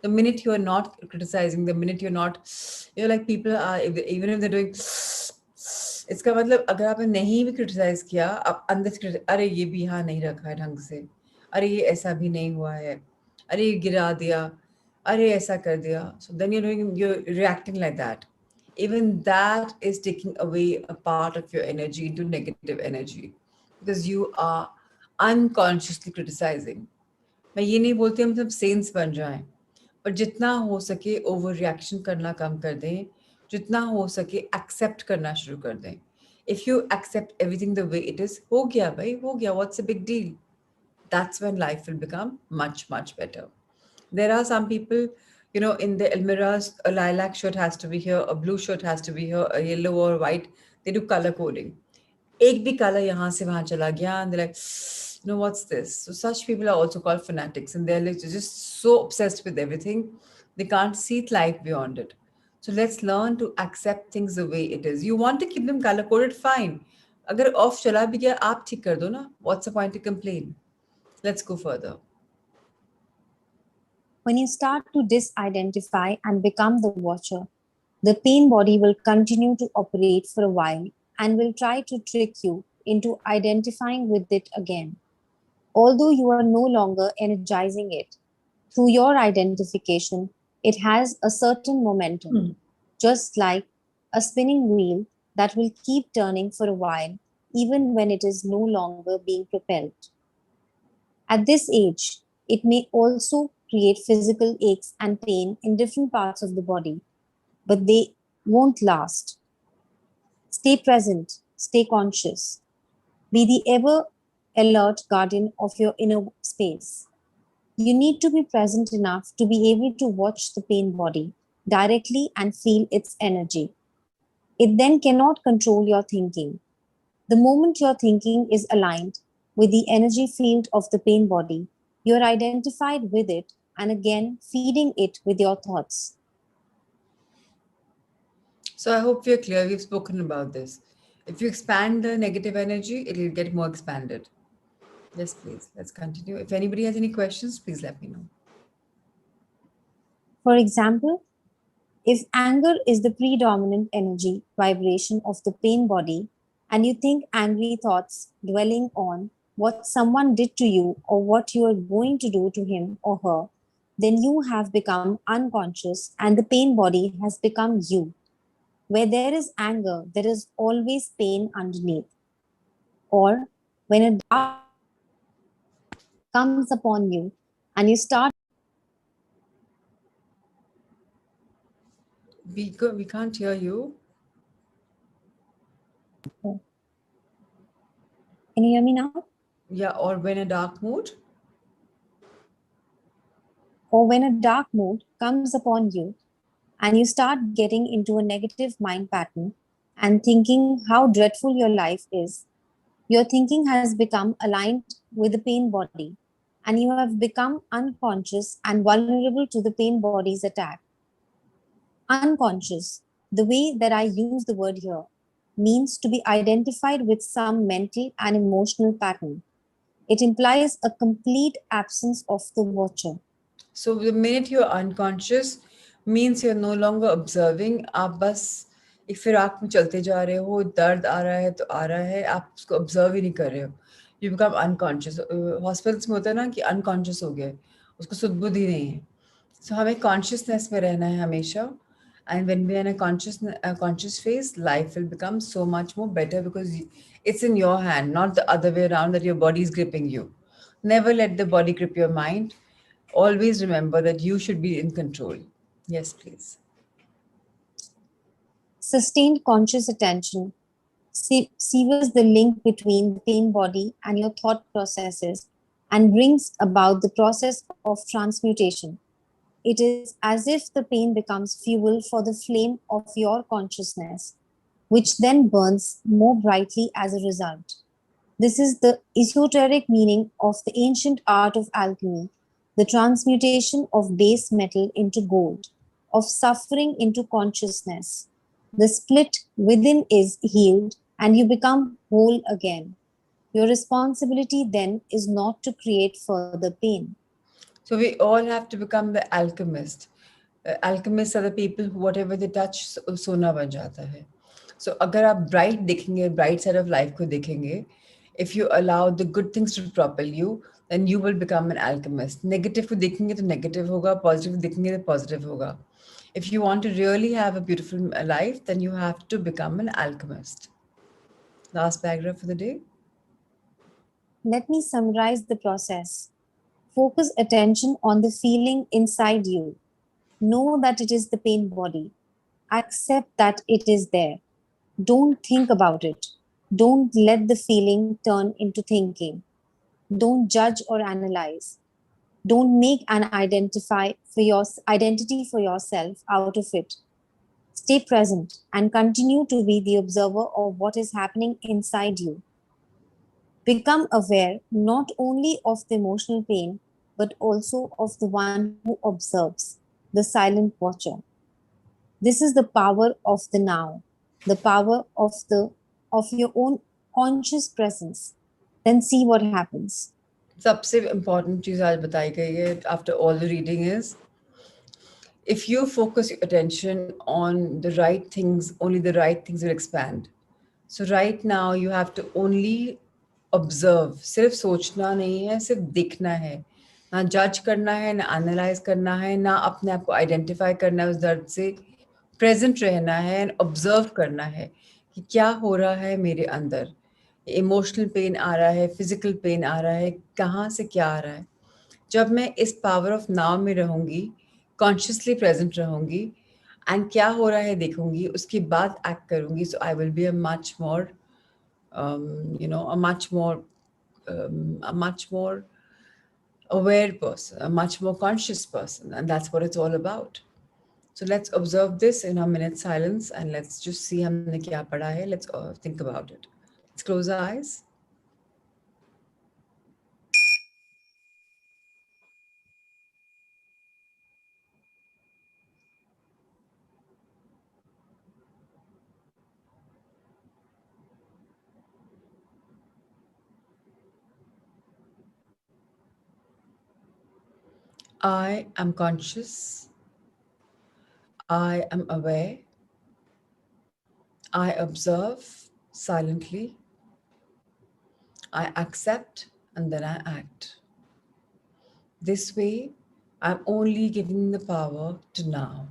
Speaker 1: The minute you're not criticizing, the minute you're not, like people are, even if they're doing, इसका मतलब अगर आपने नहीं भी criticise किया, आप अंदर से अरे ये भी यहाँ नहीं रखा है ढंग से, अरे ये ऐसा भी नहीं हुआ है, अरे ये गिरा दिया, अरे ऐसा कर दिया. So then you're reacting like that. Even that is taking away a part of your energy into negative energy, because you are unconsciously criticizing. मैं ये नहीं बोलती हम सब सेंस बन जाएं, पर जितना हो सके ओवर रिएक्शन करना कम कर दें, जितना हो सके एक्सेप्ट करना शुरू कर दें. If you accept everything the way it is, हो गया भाई, हो गया, what's a big deal? That's when life will become much, much better. There are some people, in the Elmira's, a lilac shirt has to be here, a blue shirt has to be here, a yellow or white. They do color coding. एक भी color यहाँ से वहाँ चला गया, and they're like, what's this? So such people are also called fanatics, and they're like just so obsessed with everything, they can't see life beyond it. So let's learn to accept things the way it is. You want to keep them color coded, fine. अगर off चला भी गया, आप ठीक कर दो ना. What's the point to complain? Let's go further.
Speaker 2: When you start to disidentify and become the watcher, the pain body will continue to operate for a while and will try to trick you into identifying with it again. Although you are no longer energizing it, through your identification, it has a certain momentum, just like a spinning wheel that will keep turning for a while, even when it is no longer being propelled. At this age, it may also create physical aches and pain in different parts of the body, but they won't last. Stay present, stay conscious, be the ever alert guardian of your inner space. You need to be present enough to be able to watch the pain body directly and feel its energy. It then cannot control your thinking. The moment your thinking is aligned with the energy field of the pain body, you are identified with it and again feeding it with your thoughts.
Speaker 1: So I hope we're clear. We've spoken about this. If you expand the negative energy, it'll get more expanded. Yes, please. Let's continue. If anybody has any questions, please let me know.
Speaker 2: For example, if anger is the predominant energy vibration of the pain body, and you think angry thoughts dwelling on what someone did to you or what you are going to do to him or her, then you have become unconscious and the pain body has become you. Where there is anger, there is always pain underneath. Or when a dark comes upon you and you start,
Speaker 1: We can't hear you.
Speaker 2: can you hear me now?
Speaker 1: Yeah, or when a dark mood.
Speaker 2: Or when a dark mood comes upon you and you start getting into a negative mind pattern and thinking how dreadful your life is, your thinking has become aligned with the pain body and you have become unconscious and vulnerable to the pain body's attack. Unconscious, the way that I use the word here, means to be identified with some mental and emotional pattern. It implies a complete absence of the watcher.
Speaker 1: So the minute you're unconscious means you're no longer observing. आप बस एक फिराक में चलते जा रहे हो, दर्द आ रहा है तो आ रहा है, आप उसको ऑब्जर्व ही नहीं कर रहे हो. You become unconscious. हॉस्पिटल्स में होता है ना कि अनकॉन्शियस हो गए, उसको सुध बुध ही नहीं है. सो हमें कॉन्शियसनेस में रहना है हमेशा. And when we're in a conscious phase, life will become so much more better because it's in your hand, not the other way around that your body is gripping you. Never let the body grip your mind. Always remember that you should be in control. Yes, please.
Speaker 2: Sustained conscious attention severs the link between the pain body and your thought processes and brings about the process of transmutation. It is as if the pain becomes fuel for the flame of your consciousness, which then burns more brightly as a result. This is the esoteric meaning of the ancient art of alchemy, the transmutation of base metal into gold, of suffering into consciousness. The split within is healed and you become whole again. Your responsibility then is not to create further pain.
Speaker 1: So we all have to become the alchemist. Alchemists are the people who whatever they touch सोना बन जाता है. So अगर आप bright देखेंगे, bright side of life को देखेंगे, if you allow the good things to propel you, then you will become an alchemist. Negative को देखेंगे तो negative होगा, positive को देखेंगे तो positive होगा. If you want to really have a beautiful life, then you have to become an alchemist. Last paragraph for the day.
Speaker 2: Let me summarize the process. Focus attention on the feeling inside you. Know that it is the pain body. Accept that it is there. Don't think about it. Don't let the feeling turn into thinking. Don't judge or analyze. Don't make an identity for yourself out of it. Stay present and continue to be the observer of what is happening inside you. Become aware not only of the emotional pain, but also of the one who observes, the silent watcher. This is the power of the now, the power of your own conscious presence. Then see what happens.
Speaker 1: सबसे important चीज़ आज बताई गई है after all the reading is, if you focus your attention on the right things, only the right things will expand. So right now you have to only observe. सिर्फ सोचना नहीं है, सिर्फ देखना है. ना जज करना है, ना एनालाइज करना है, ना अपने आप को आइडेंटिफाई करना है उस दर्द से. प्रेजेंट रहना है एंड ऑब्जर्व करना है कि क्या हो रहा है मेरे अंदर. इमोशनल पेन आ रहा है, फिजिकल पेन आ रहा है, कहाँ से क्या आ रहा है. जब मैं इस पावर ऑफ नाउ में रहूँगी, कॉन्शियसली प्रेजेंट रहूँगी एंड क्या हो रहा है देखूँगी, उसके बाद एक्ट करूँगी. So I will be a much more a much more aware person, a much more conscious person, and that's what it's all about. So let's observe this in our minute silence and let's just see हमने क्या पढ़ा है. Let's think about it. Let's close our eyes. I am conscious. I am aware. I observe silently. I accept and then I act. This way, I'm only giving the power to now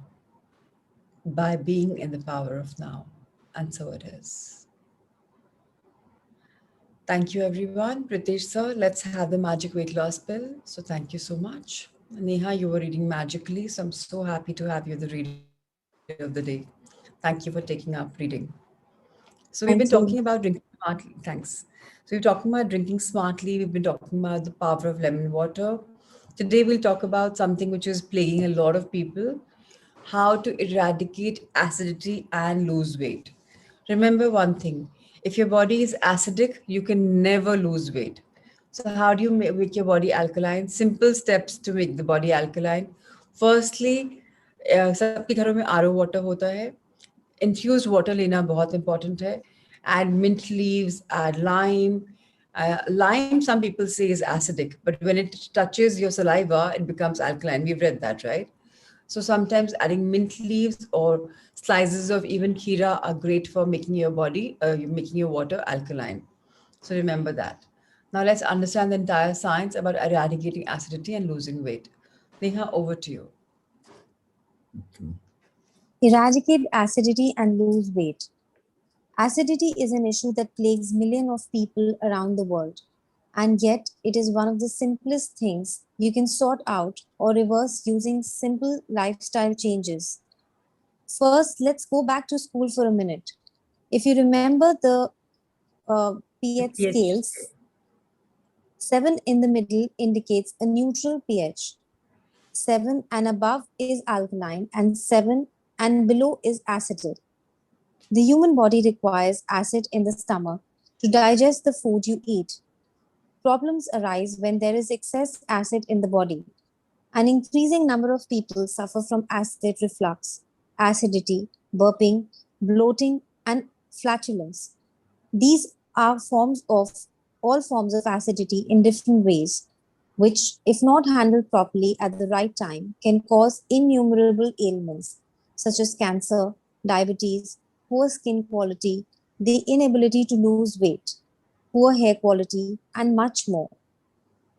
Speaker 1: by being in the power of now. And so it is. Thank you, everyone. Pritesh sir, let's have the magic weight loss pill. So thank you so much. Neha, you were reading magically, so I'm so happy to have you the reader of the day. Thank you for taking up reading. So we've been talking
Speaker 2: Thank
Speaker 1: about
Speaker 2: you.
Speaker 1: drinking smartly. Thanks. So we're talking about drinking smartly. We've been talking about the power of lemon water. Today we'll talk about something which is plaguing a lot of people: how to eradicate acidity and lose weight. Remember one thing: if your body is acidic, you can never lose weight. So, how do you make your body alkaline? Simple steps to make the body alkaline. Firstly, सबके घरों में R O water होता है. Infused water लेना बहुत important है. Add mint leaves, add lime. Lime, some people say, is acidic, but when it touches your saliva, it becomes alkaline. We've read that, right? So sometimes adding mint leaves or slices of even kheera are great for making your body, making your water alkaline. So remember that. Now let's understand the entire science about eradicating acidity and losing weight. Neha, over to you.
Speaker 2: Eradicate acidity and lose weight. Acidity is an issue that plagues millions of people around the world, and yet it is one of the simplest things you can sort out or reverse using simple lifestyle changes. First, let's go back to school for a minute. If you remember the
Speaker 1: The
Speaker 2: pH
Speaker 1: pH.
Speaker 2: scales, 7 in the middle indicates a neutral pH. 7 and above is alkaline, and 7 and below is acidic. The human body requires acid in the stomach to digest the food you eat. Problems arise when there is excess acid in the body. An increasing number of people suffer from acid reflux, acidity, burping, bloating, and flatulence. These are forms of all forms of acidity in different ways, which, if not handled properly at the right time, can cause innumerable ailments such as cancer, diabetes, poor skin quality, the inability to lose weight, poor hair quality, and much more.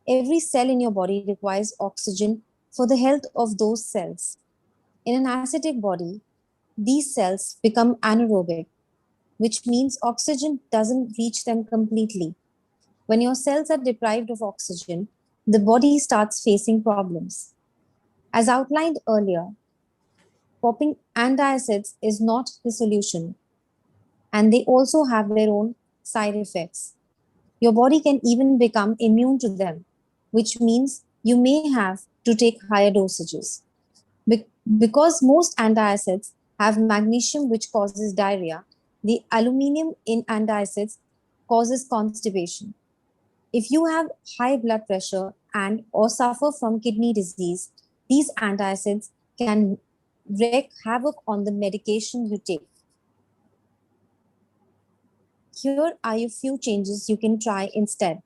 Speaker 2: Every cell in your body requires oxygen for the health of those cells. In an acidic body, these cells become anaerobic, which means oxygen doesn't reach them completely. When your cells are deprived of oxygen, the body starts facing problems. As outlined earlier, popping antacids is not the solution, and they also have their own side effects. Your body can even become immune to them, which means you may have to take higher dosages. Be- because most antacids have magnesium, which causes diarrhea, the aluminum in antacids causes constipation. If you have high blood pressure and or suffer from kidney disease, these antacids can wreak havoc on the medication you take. Here are a few changes you can try instead.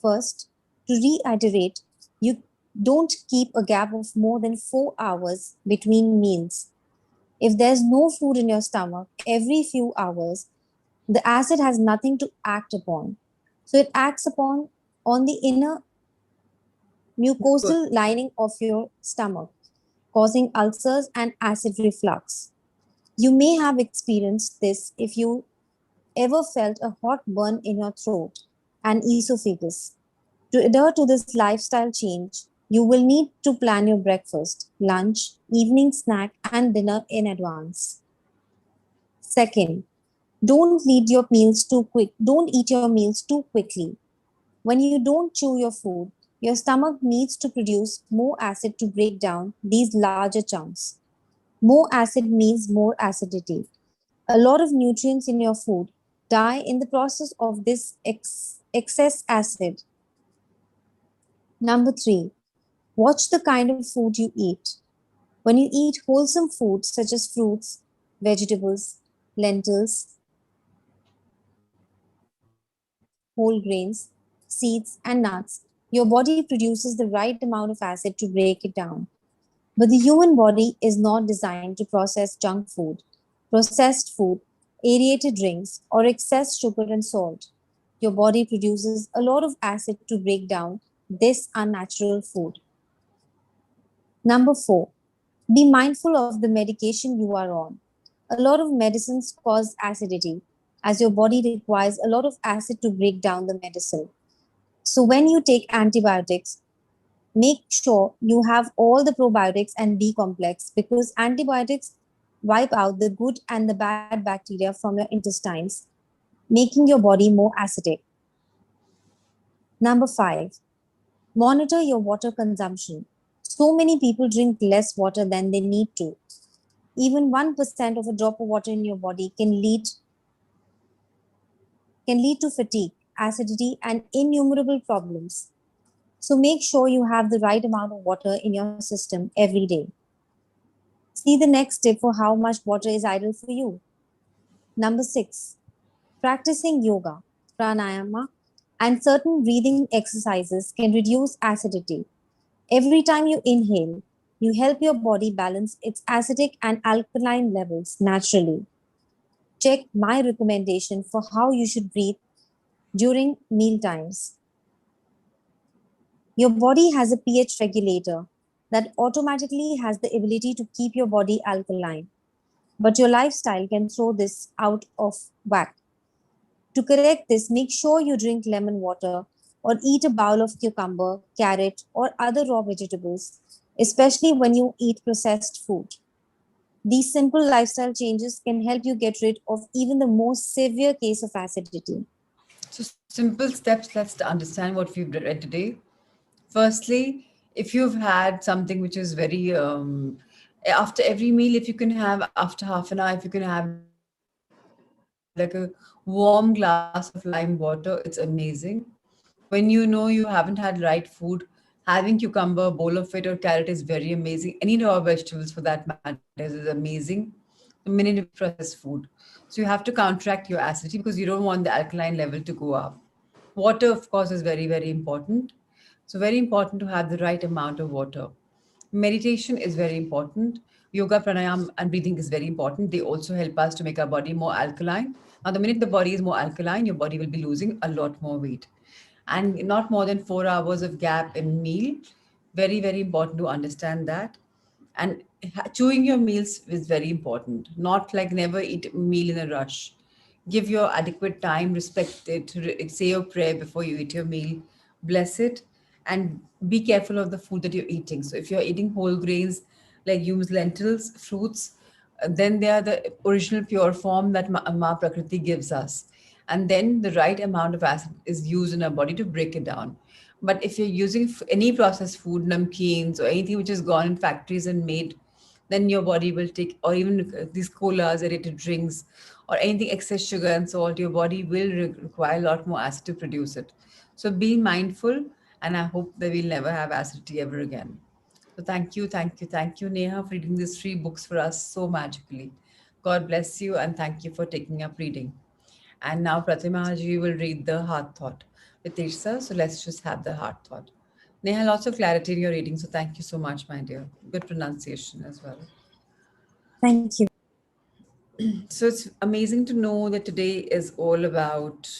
Speaker 2: First, to reiterate, you don't keep a gap of more than 4 hours between meals. If there's no food in your stomach every few hours, the acid has nothing to act upon. So it acts upon on the inner mucosal lining of your stomach, causing ulcers and acid reflux. You may have experienced this if you ever felt a hot burn in your throat and esophagus. To adhere to this lifestyle change, you will need to plan your breakfast, lunch, evening snack, and dinner in advance. Second, don't eat your meals too quickly. When you don't chew your food, your stomach needs to produce more acid to break down these larger chunks. More acid means more acidity. A lot of nutrients in your food die in the process of this excess acid. Number three, watch the kind of food you eat. When you eat wholesome food such as fruits, vegetables, lentils, whole grains, seeds, and nuts, your body produces the right amount of acid to break it down. But the human body is not designed to process junk food, processed food, aerated drinks, or excess sugar and salt. Your body produces a lot of acid to break down this unnatural food. Number four, be mindful of the medication you are on. A lot of medicines cause acidity, as your body requires a lot of acid to break down the medicine. So, when you take antibiotics, make sure you have all the probiotics and B complex because antibiotics wipe out the good and the bad bacteria from your intestines, making your body more acidic. Number five, monitor your water consumption. So many people drink less water than they need to. Even 1% of a drop of water in your body can lead to fatigue, acidity, and innumerable problems. So make sure you have the right amount of water in your system every day. See the next tip for how much water is ideal for you. Number six, practicing yoga, pranayama, and certain breathing exercises can reduce acidity. Every time you inhale, you help your body balance its acidic and alkaline levels naturally. Check my recommendation for how you should breathe during meal times. Your body has a pH regulator that automatically has the ability to keep your body alkaline, but your lifestyle can throw this out of whack. To correct this, make sure you drink lemon water or eat a bowl of cucumber, carrot, or other raw vegetables, especially when you eat processed food. These simple lifestyle changes can help you get rid of even the most severe case of acidity.
Speaker 1: So, simple steps, let's understand what we've read today. Firstly, if you've had something which is very, after every meal, if you can have after half an hour, if you can have like a warm glass of lime water, it's amazing. When you know you haven't had right food, having cucumber, a bowl of it, or carrot is very amazing. Any raw vegetables for that matter is amazing the minute you process food. So you have to counteract your acidity because you don't want the alkaline level to go up. Water, of course, is very, very important. So very important to have the right amount of water. Meditation is very important. Yoga, pranayam, and breathing is very important. They also help us to make our body more alkaline. Now, the minute the body is more alkaline, your body will be losing a lot more weight. And not more than 4 hours of gap in meal. Very, very important to understand that. And chewing your meals is very important. Not like never eat meal in a rush. Give your adequate time, respect it, say your prayer before you eat your meal, bless it, and be careful of the food that you're eating. So if you're eating whole grains, legumes, lentils, fruits, then they are the original pure form that Ma Prakriti gives us. And then the right amount of acid is used in our body to break it down. But if you're using any processed food, namkeens, or anything which has gone in factories and made, then your body will take, or even these colas, aerated drinks, or anything excess sugar and salt, your body will require a lot more acid to produce it. So be mindful, and I hope that we'll never have acidity ever again. So thank you, thank you, thank you, Neha, for reading these 3 books for us so magically. God bless you, and thank you for taking up reading. And now Pratima ji will read the heart thought with Tirsa. So let's just have the heart thought. Neha, lots of clarity in your reading, so thank you so much, my dear. Good pronunciation as well.
Speaker 2: Thank you.
Speaker 1: So it's amazing to know that today is all about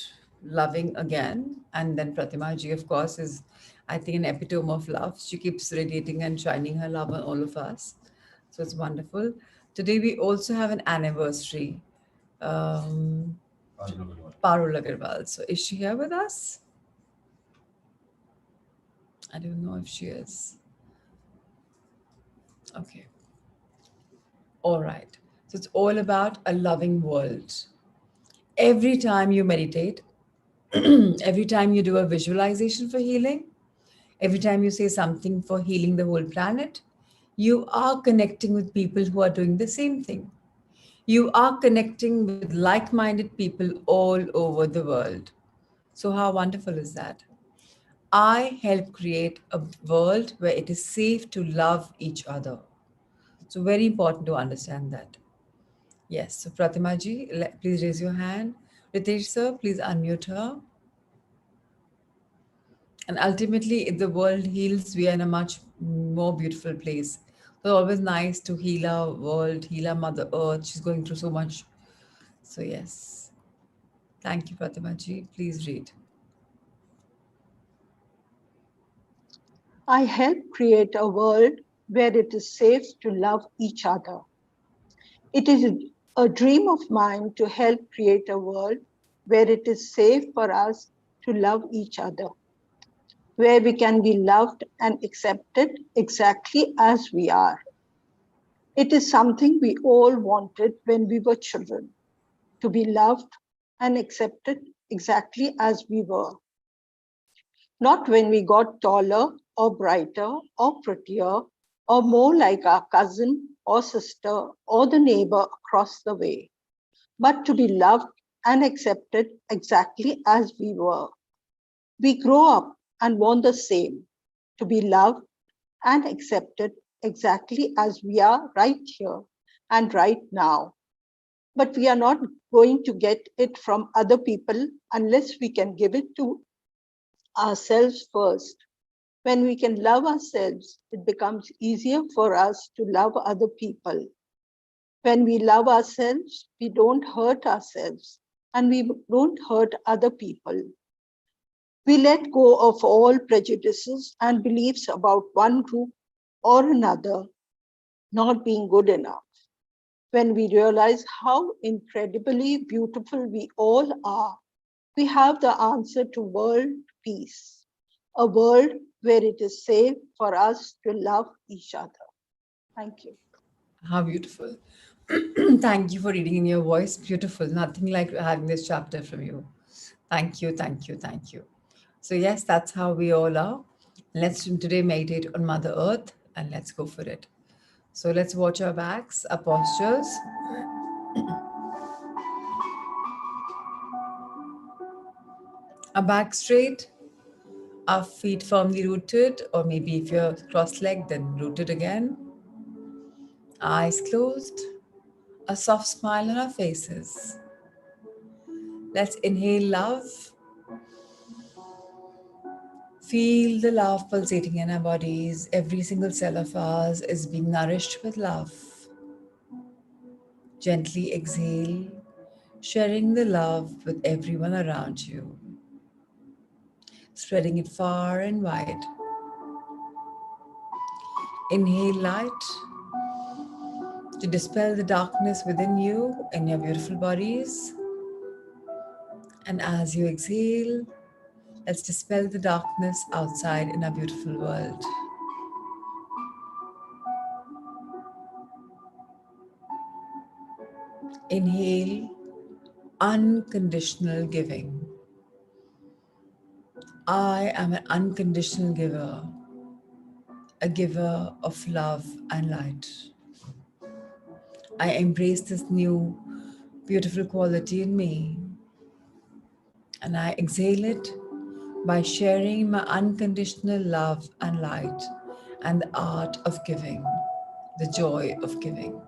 Speaker 1: loving again. And then Pratima ji, of course, is, I think, an epitome of love. She keeps radiating and shining her love on all of us. So it's wonderful. Today we also have an anniversary. Um, Parul Agarwal. So is she here with us? I don't know if she is. Okay. All right. So it's all about a loving world. Every time you meditate, Every time you do a visualization for healing, every time you say something for healing the whole planet, you are connecting with people who are doing the same thing. You are connecting with like minded people all over the world. So, how wonderful is that? I help create a world where it is safe to love each other. So, very important to understand that. Yes. So, Pratima ji, please raise your hand. Ritesh sir, please unmute her. And ultimately, if the world heals, we are in a much more beautiful place. So, always nice to heal our world, heal our Mother Earth. She's going through so much. So, yes. Thank you, Pratima ji. Please read.
Speaker 3: I help create a world where it is safe to love each other. It is a dream of mine to help create a world where it is safe for us to love each other, where we can be loved and accepted exactly as we are. It is something we all wanted when we were children, to be loved and accepted exactly as we were. Not when we got taller or brighter or prettier or more like our cousin or sister or the neighbor across the way, but to be loved and accepted exactly as we were. We grow up and want the same, to be loved and accepted exactly as we are right here and right now. But we are not going to get it from other people unless we can give it to ourselves first. When we can love ourselves, it becomes easier for us to love other people. When we love ourselves, we don't hurt ourselves and we don't hurt other people. We let go of all prejudices and beliefs about one group or another not being good enough. When we realize how incredibly beautiful we all are, we have the answer to world peace, a world where it is safe for us to love each other. Thank you.
Speaker 1: How beautiful. Thank you for reading in your voice. Beautiful. Nothing like having this chapter from you. Thank you, thank you, thank you. So, yes, that's how we all are. Let's today meditate on Mother Earth and let's go for it. So, let's watch our backs, our postures, our back straight, our feet firmly rooted, or maybe if you're cross legged, then rooted again, eyes closed, a soft smile on our faces. Let's inhale love. Feel the love pulsating in our bodies. Every single cell of ours is being nourished with love. Gently exhale, sharing the love with everyone around you, spreading it far and wide. Inhale light to dispel the darkness within you and your beautiful bodies. And as you exhale, let's dispel the darkness outside in our beautiful world. Inhale unconditional giving. I am an unconditional giver, a giver of love and light. I embrace this new beautiful quality in me and I exhale it by sharing my unconditional love and light and the art of giving, the joy of giving.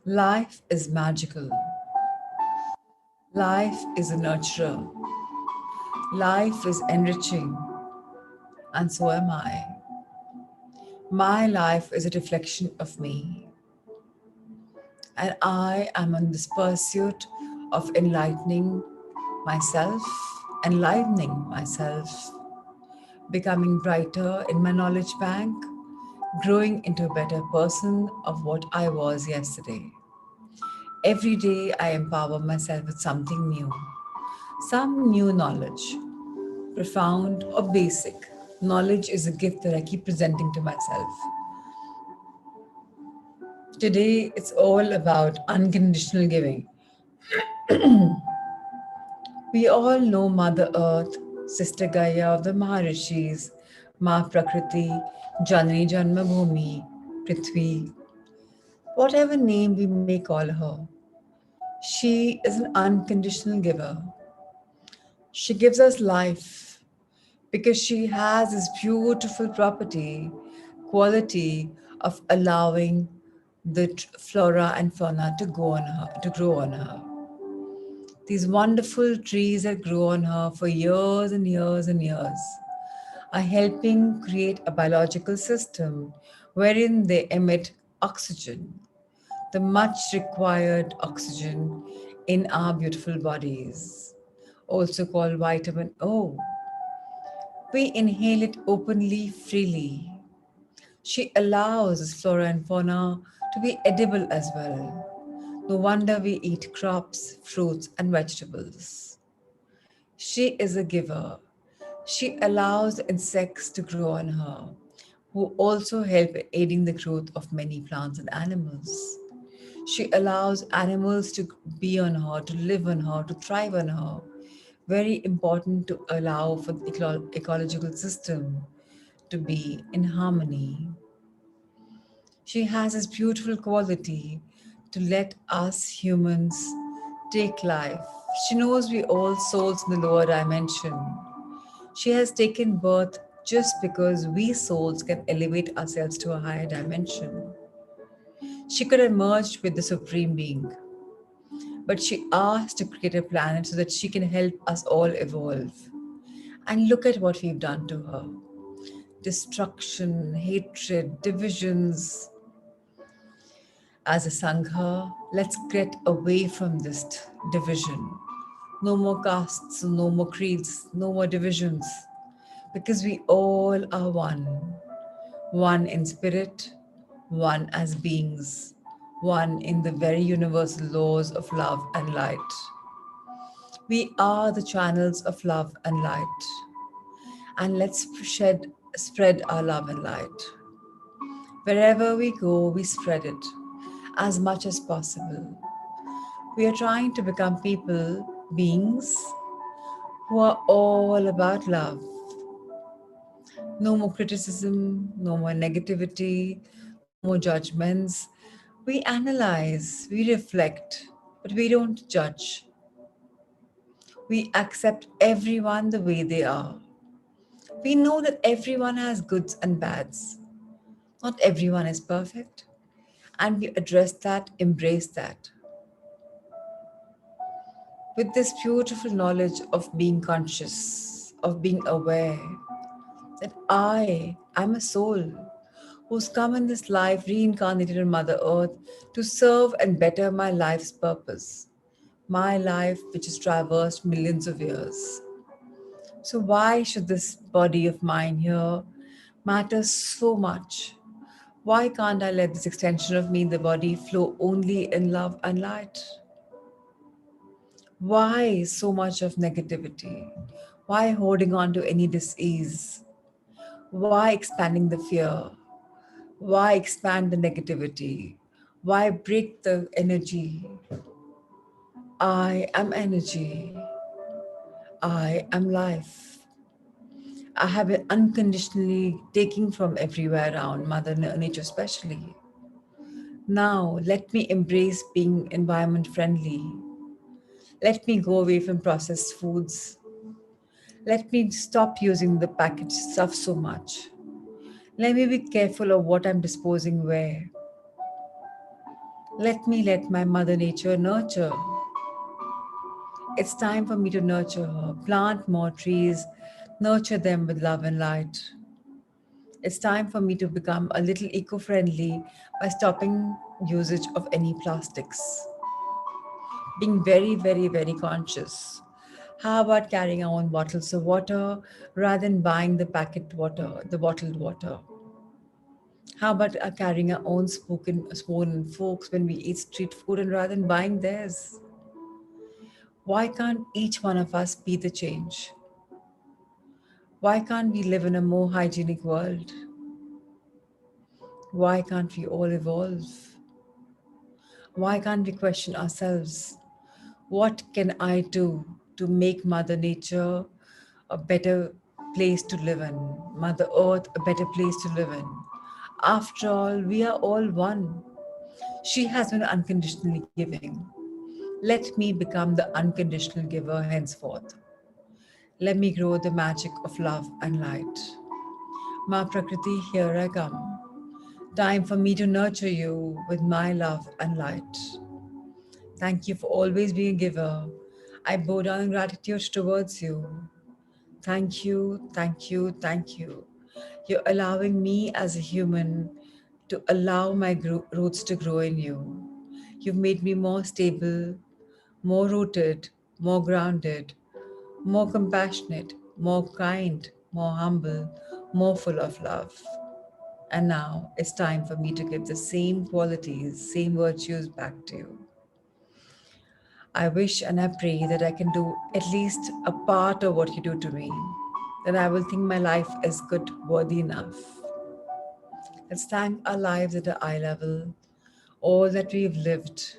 Speaker 1: Life is magical. Life is a nurturer. Life is enriching, and so am I. My life is a reflection of me, and I am on this pursuit of enlightening myself, becoming brighter in my knowledge bank, growing into a better person of what I was yesterday. Every day I empower myself with something new, some new knowledge, profound or basic. Knowledge is a gift that I keep presenting to myself. Today, it's all about unconditional giving. We all know Mother Earth, Sister Gaia of the Maharishis, Ma Prakriti, Janani Janmabhoomi, Prithvi, whatever name we may call her. She is an unconditional giver. She gives us life because she has this beautiful quality of allowing the flora and fauna to grow on her. These wonderful trees that grow on her for years and years and years are helping create a biological system wherein they emit oxygen, the much required oxygen in our beautiful bodies, also called vitamin O. We inhale it openly, freely. She allows flora and fauna to be edible as well. No wonder we eat crops, fruits, and vegetables. She is a giver. She allows insects to grow on her, who also help in aiding the growth of many plants and animals. She allows animals to be on her, to live on her, to thrive on her. Very important to allow for the ecological system to be in harmony. She has this beautiful quality to let us humans take life. She knows we all souls in the lower dimension. She has taken birth just because we souls can elevate ourselves to a higher dimension. She could have merged with the Supreme Being, but she asked to create a planet so that she can help us all evolve. And look at what we've done to her: destruction, hatred, divisions. As a Sangha, let's get away from this division. No more castes, no more creeds, no more divisions, because we all are one. One in spirit, one as beings, one in the very universal laws of love and light. We are the channels of love and light, and let's spread our love and light. Wherever we go, we spread it as much as possible. We are trying to become beings who are all about love. No more criticism, no more negativity, no more judgments. We analyze, we reflect, but we don't judge. We accept everyone the way they are. We know that everyone has goods and bads. Not everyone is perfect. And we address that, embrace that. With this beautiful knowledge of being conscious, of being aware that I am a soul who's come in this life reincarnated in Mother Earth to serve and better my life's purpose, my life which has traversed millions of years. So, why should this body of mine here matter so much? Why can't I let this extension of me in the body flow only in love and light? Why so much of negativity? Why holding on to any disease? Why expanding the fear? Why expand the negativity? Why break the energy? I am energy. I am life. I have been unconditionally taking from everywhere around, Mother Nature especially. Now, let me embrace being environment friendly. Let me go away from processed foods. Let me stop using the packaged stuff so much. Let me be careful of what I'm disposing where. Let my Mother Nature nurture. It's time for me to nurture her, plant more trees, nurture them with love and light. It's time for me to become a little eco-friendly by stopping usage of any plastics. Being very, very, very conscious. How about carrying our own bottles of water rather than buying the packet water, the bottled water? How about carrying our own spoon and forks when we eat street food and rather than buying theirs? Why can't each one of us be the change? Why can't we live in a more hygienic world? Why can't we all evolve? Why can't we question ourselves? What can I do to make Mother Nature a better place to live in? Mother Earth a better place to live in? After all, we are all one. She has been unconditionally giving. Let me become the unconditional giver henceforth. Let me grow the magic of love and light. Ma Prakriti, here I come. Time for me to nurture you with my love and light. Thank you for always being a giver. I bow down in gratitude towards you. Thank you, thank you, thank you. You're allowing me as a human to allow my roots to grow in you. You've made me more stable, more rooted, more grounded, more compassionate, more kind, more humble, more full of love. And now it's time for me to give the same qualities, same virtues back to you. I wish and I pray that I can do at least a part of what you do to me. Then I will think my life is good, worthy enough. Let's thank our lives at the eye level, all that we've lived.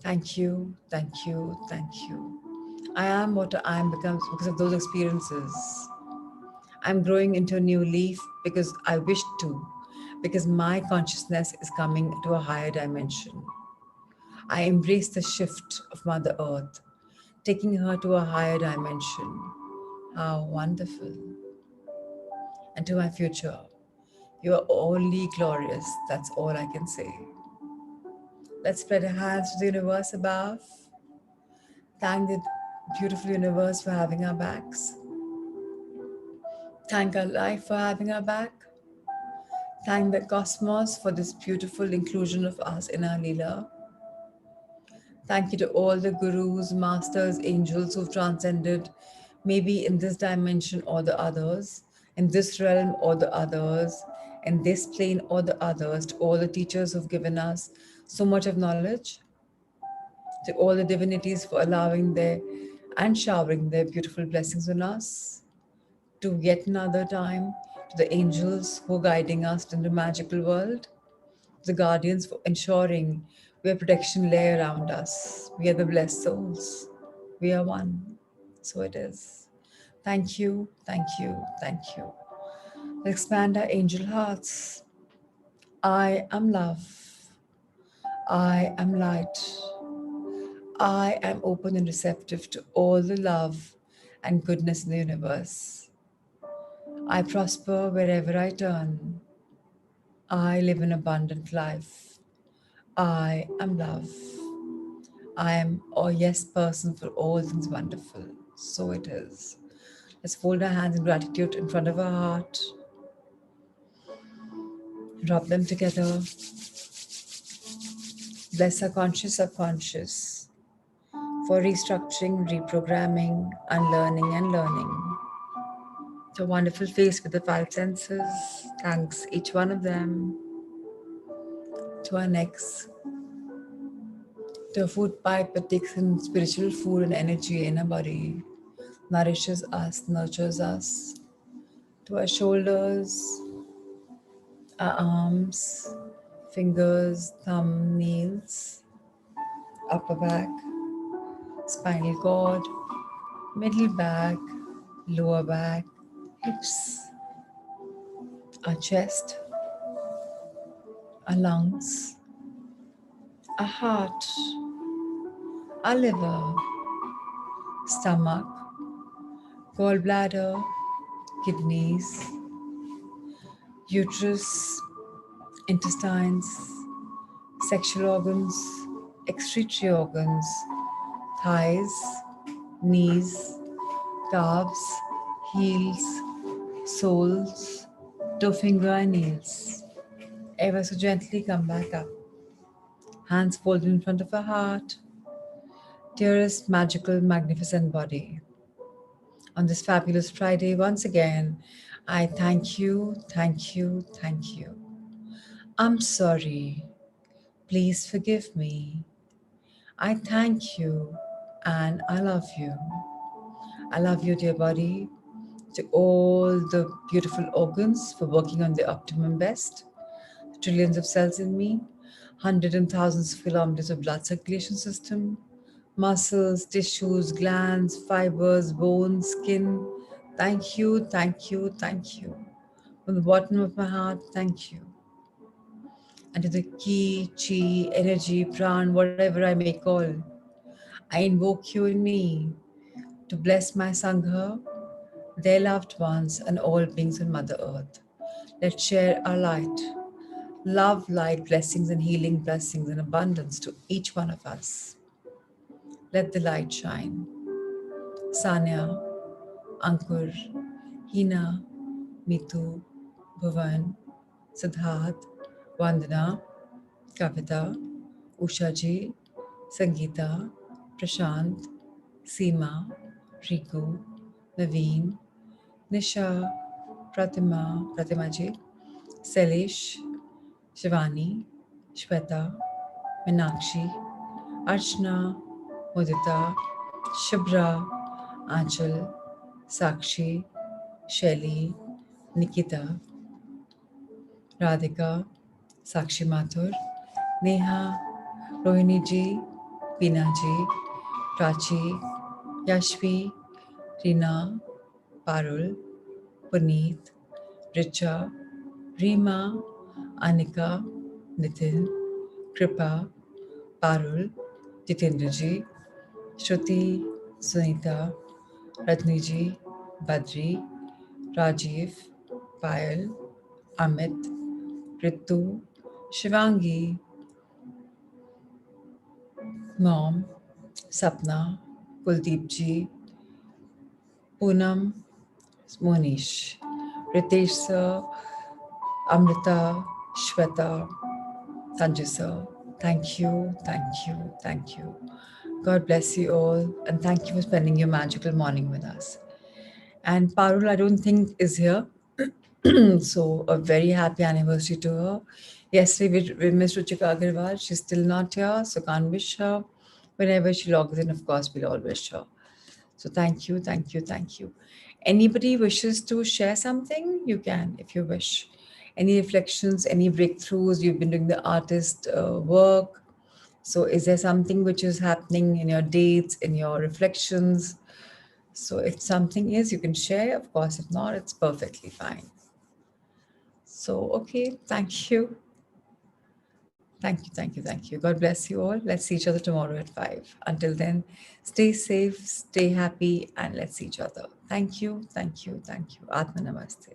Speaker 1: Thank you, thank you, thank you. I am what I am becomes because of those experiences. I'm growing into a new leaf because I wish to, because my consciousness is coming to a higher dimension. I embrace the shift of Mother Earth, taking her to a higher dimension. How wonderful. And to my future, you are only glorious. That's all I can say. Let's spread our hands to the universe above. Thank the beautiful universe for having our backs. Thank our life for having our back. Thank the cosmos for this beautiful inclusion of us in our Leela. Thank you to all the gurus, masters, angels who've transcended, maybe in this dimension or the others, in this realm or the others, in this plane or the others, to all the teachers who've given us so much of knowledge, to all the divinities for allowing their and showering their beautiful blessings on us, to yet another time, to the angels who are guiding us in the magical world, the guardians for ensuring we have protection lay around us. We are the blessed souls. We are one. So it is. Thank you, thank you, thank you. Let's expand our angel hearts. I am love. I am light. I am open and receptive to all the love and goodness in the universe. I prosper wherever I turn. I live an abundant life. I am love. I am a yes person for all things wonderful. So it is. Let's fold our hands in gratitude in front of our heart. Rub them together. Bless our conscious subconscious for restructuring, reprogramming, unlearning, and learning. The wonderful face with the five senses. Thanks, each one of them. To our necks. To a food pipe that takes in spiritual food and energy in our body. Nourishes us, nurtures us. To our shoulders, our arms, fingers, thumb, nails, upper back, spinal cord, middle back, lower back, hips, our chest, our lungs, our heart, our liver, stomach, gallbladder, kidneys, uterus, intestines, sexual organs, excretory organs, thighs, knees, calves, heels, soles, toe finger and nails. Ever so gently come back up. Hands folded in front of our heart. Dearest, magical, magnificent body. On this fabulous Friday, once again, I thank you, thank you, thank you. I'm sorry. Please forgive me. I thank you and I love you. I love you, dear body, to all the beautiful organs for working on the optimum best, trillions of cells in me, hundreds and thousands of kilometers of blood circulation system, muscles, tissues, glands, fibers, bones, skin. Thank you, thank you, thank you. From the bottom of my heart, thank you. And to the ki, chi, energy, pran, whatever I may call, I invoke you in me to bless my Sangha, their loved ones, and all beings on Mother Earth. Let's share our light. Love, light, blessings, and healing blessings in abundance to each one of us. Let the light shine. Sanya, Ankur, Hina, Mitu, Bhuvan, Siddharth, Vandana, Kavita, Ushaji, Sangeeta, Prashant, Seema, Riku, Naveen, Nisha, Pratima ji, Selish, Shivani, Shweta, Meenakshi, Archana, Mudita, Shubhra, Anchal, Sakshi, Shelly, Nikita, Radhika, Sakshi Mathur, Neha, Rohini ji, Peena ji, Prachi, Yashvi, Rina, Parul, Puneet, Richa, Rima, Anika, Nitin, Kripa, Parul, Jitendra ji, Shruti, Sunita, Ratni ji, Badri, Rajiv, Payal, Amit, Ritu, Shivangi, Mom, Sapna, Kuldeep ji, Poonam, Monish, Ritesh sir, Amrita, Shweta, Sanjay sir. Thank you, thank you, thank you. God bless you all, and thank you for spending your magical morning with us. And Parul, I don't think is here. So a very happy anniversary to her. Yesterday we missed Ruchika Agarwal. She's still not here, so can't wish her. Whenever she logs in, of course, we'll all wish her. So thank you, thank you, thank you. Anybody wishes to share something, you can if you wish. Any reflections, any breakthroughs? You've been doing the artist work. So is there something which is happening in your dates, in your reflections? So if something is, you can share. Of course, if not, it's perfectly fine. So, okay, thank you. Thank you, thank you, thank you. God bless you all. Let's see each other tomorrow at 5. Until then, stay safe, stay happy, and let's see each other. Thank you, thank you, thank you. Atma Namaste.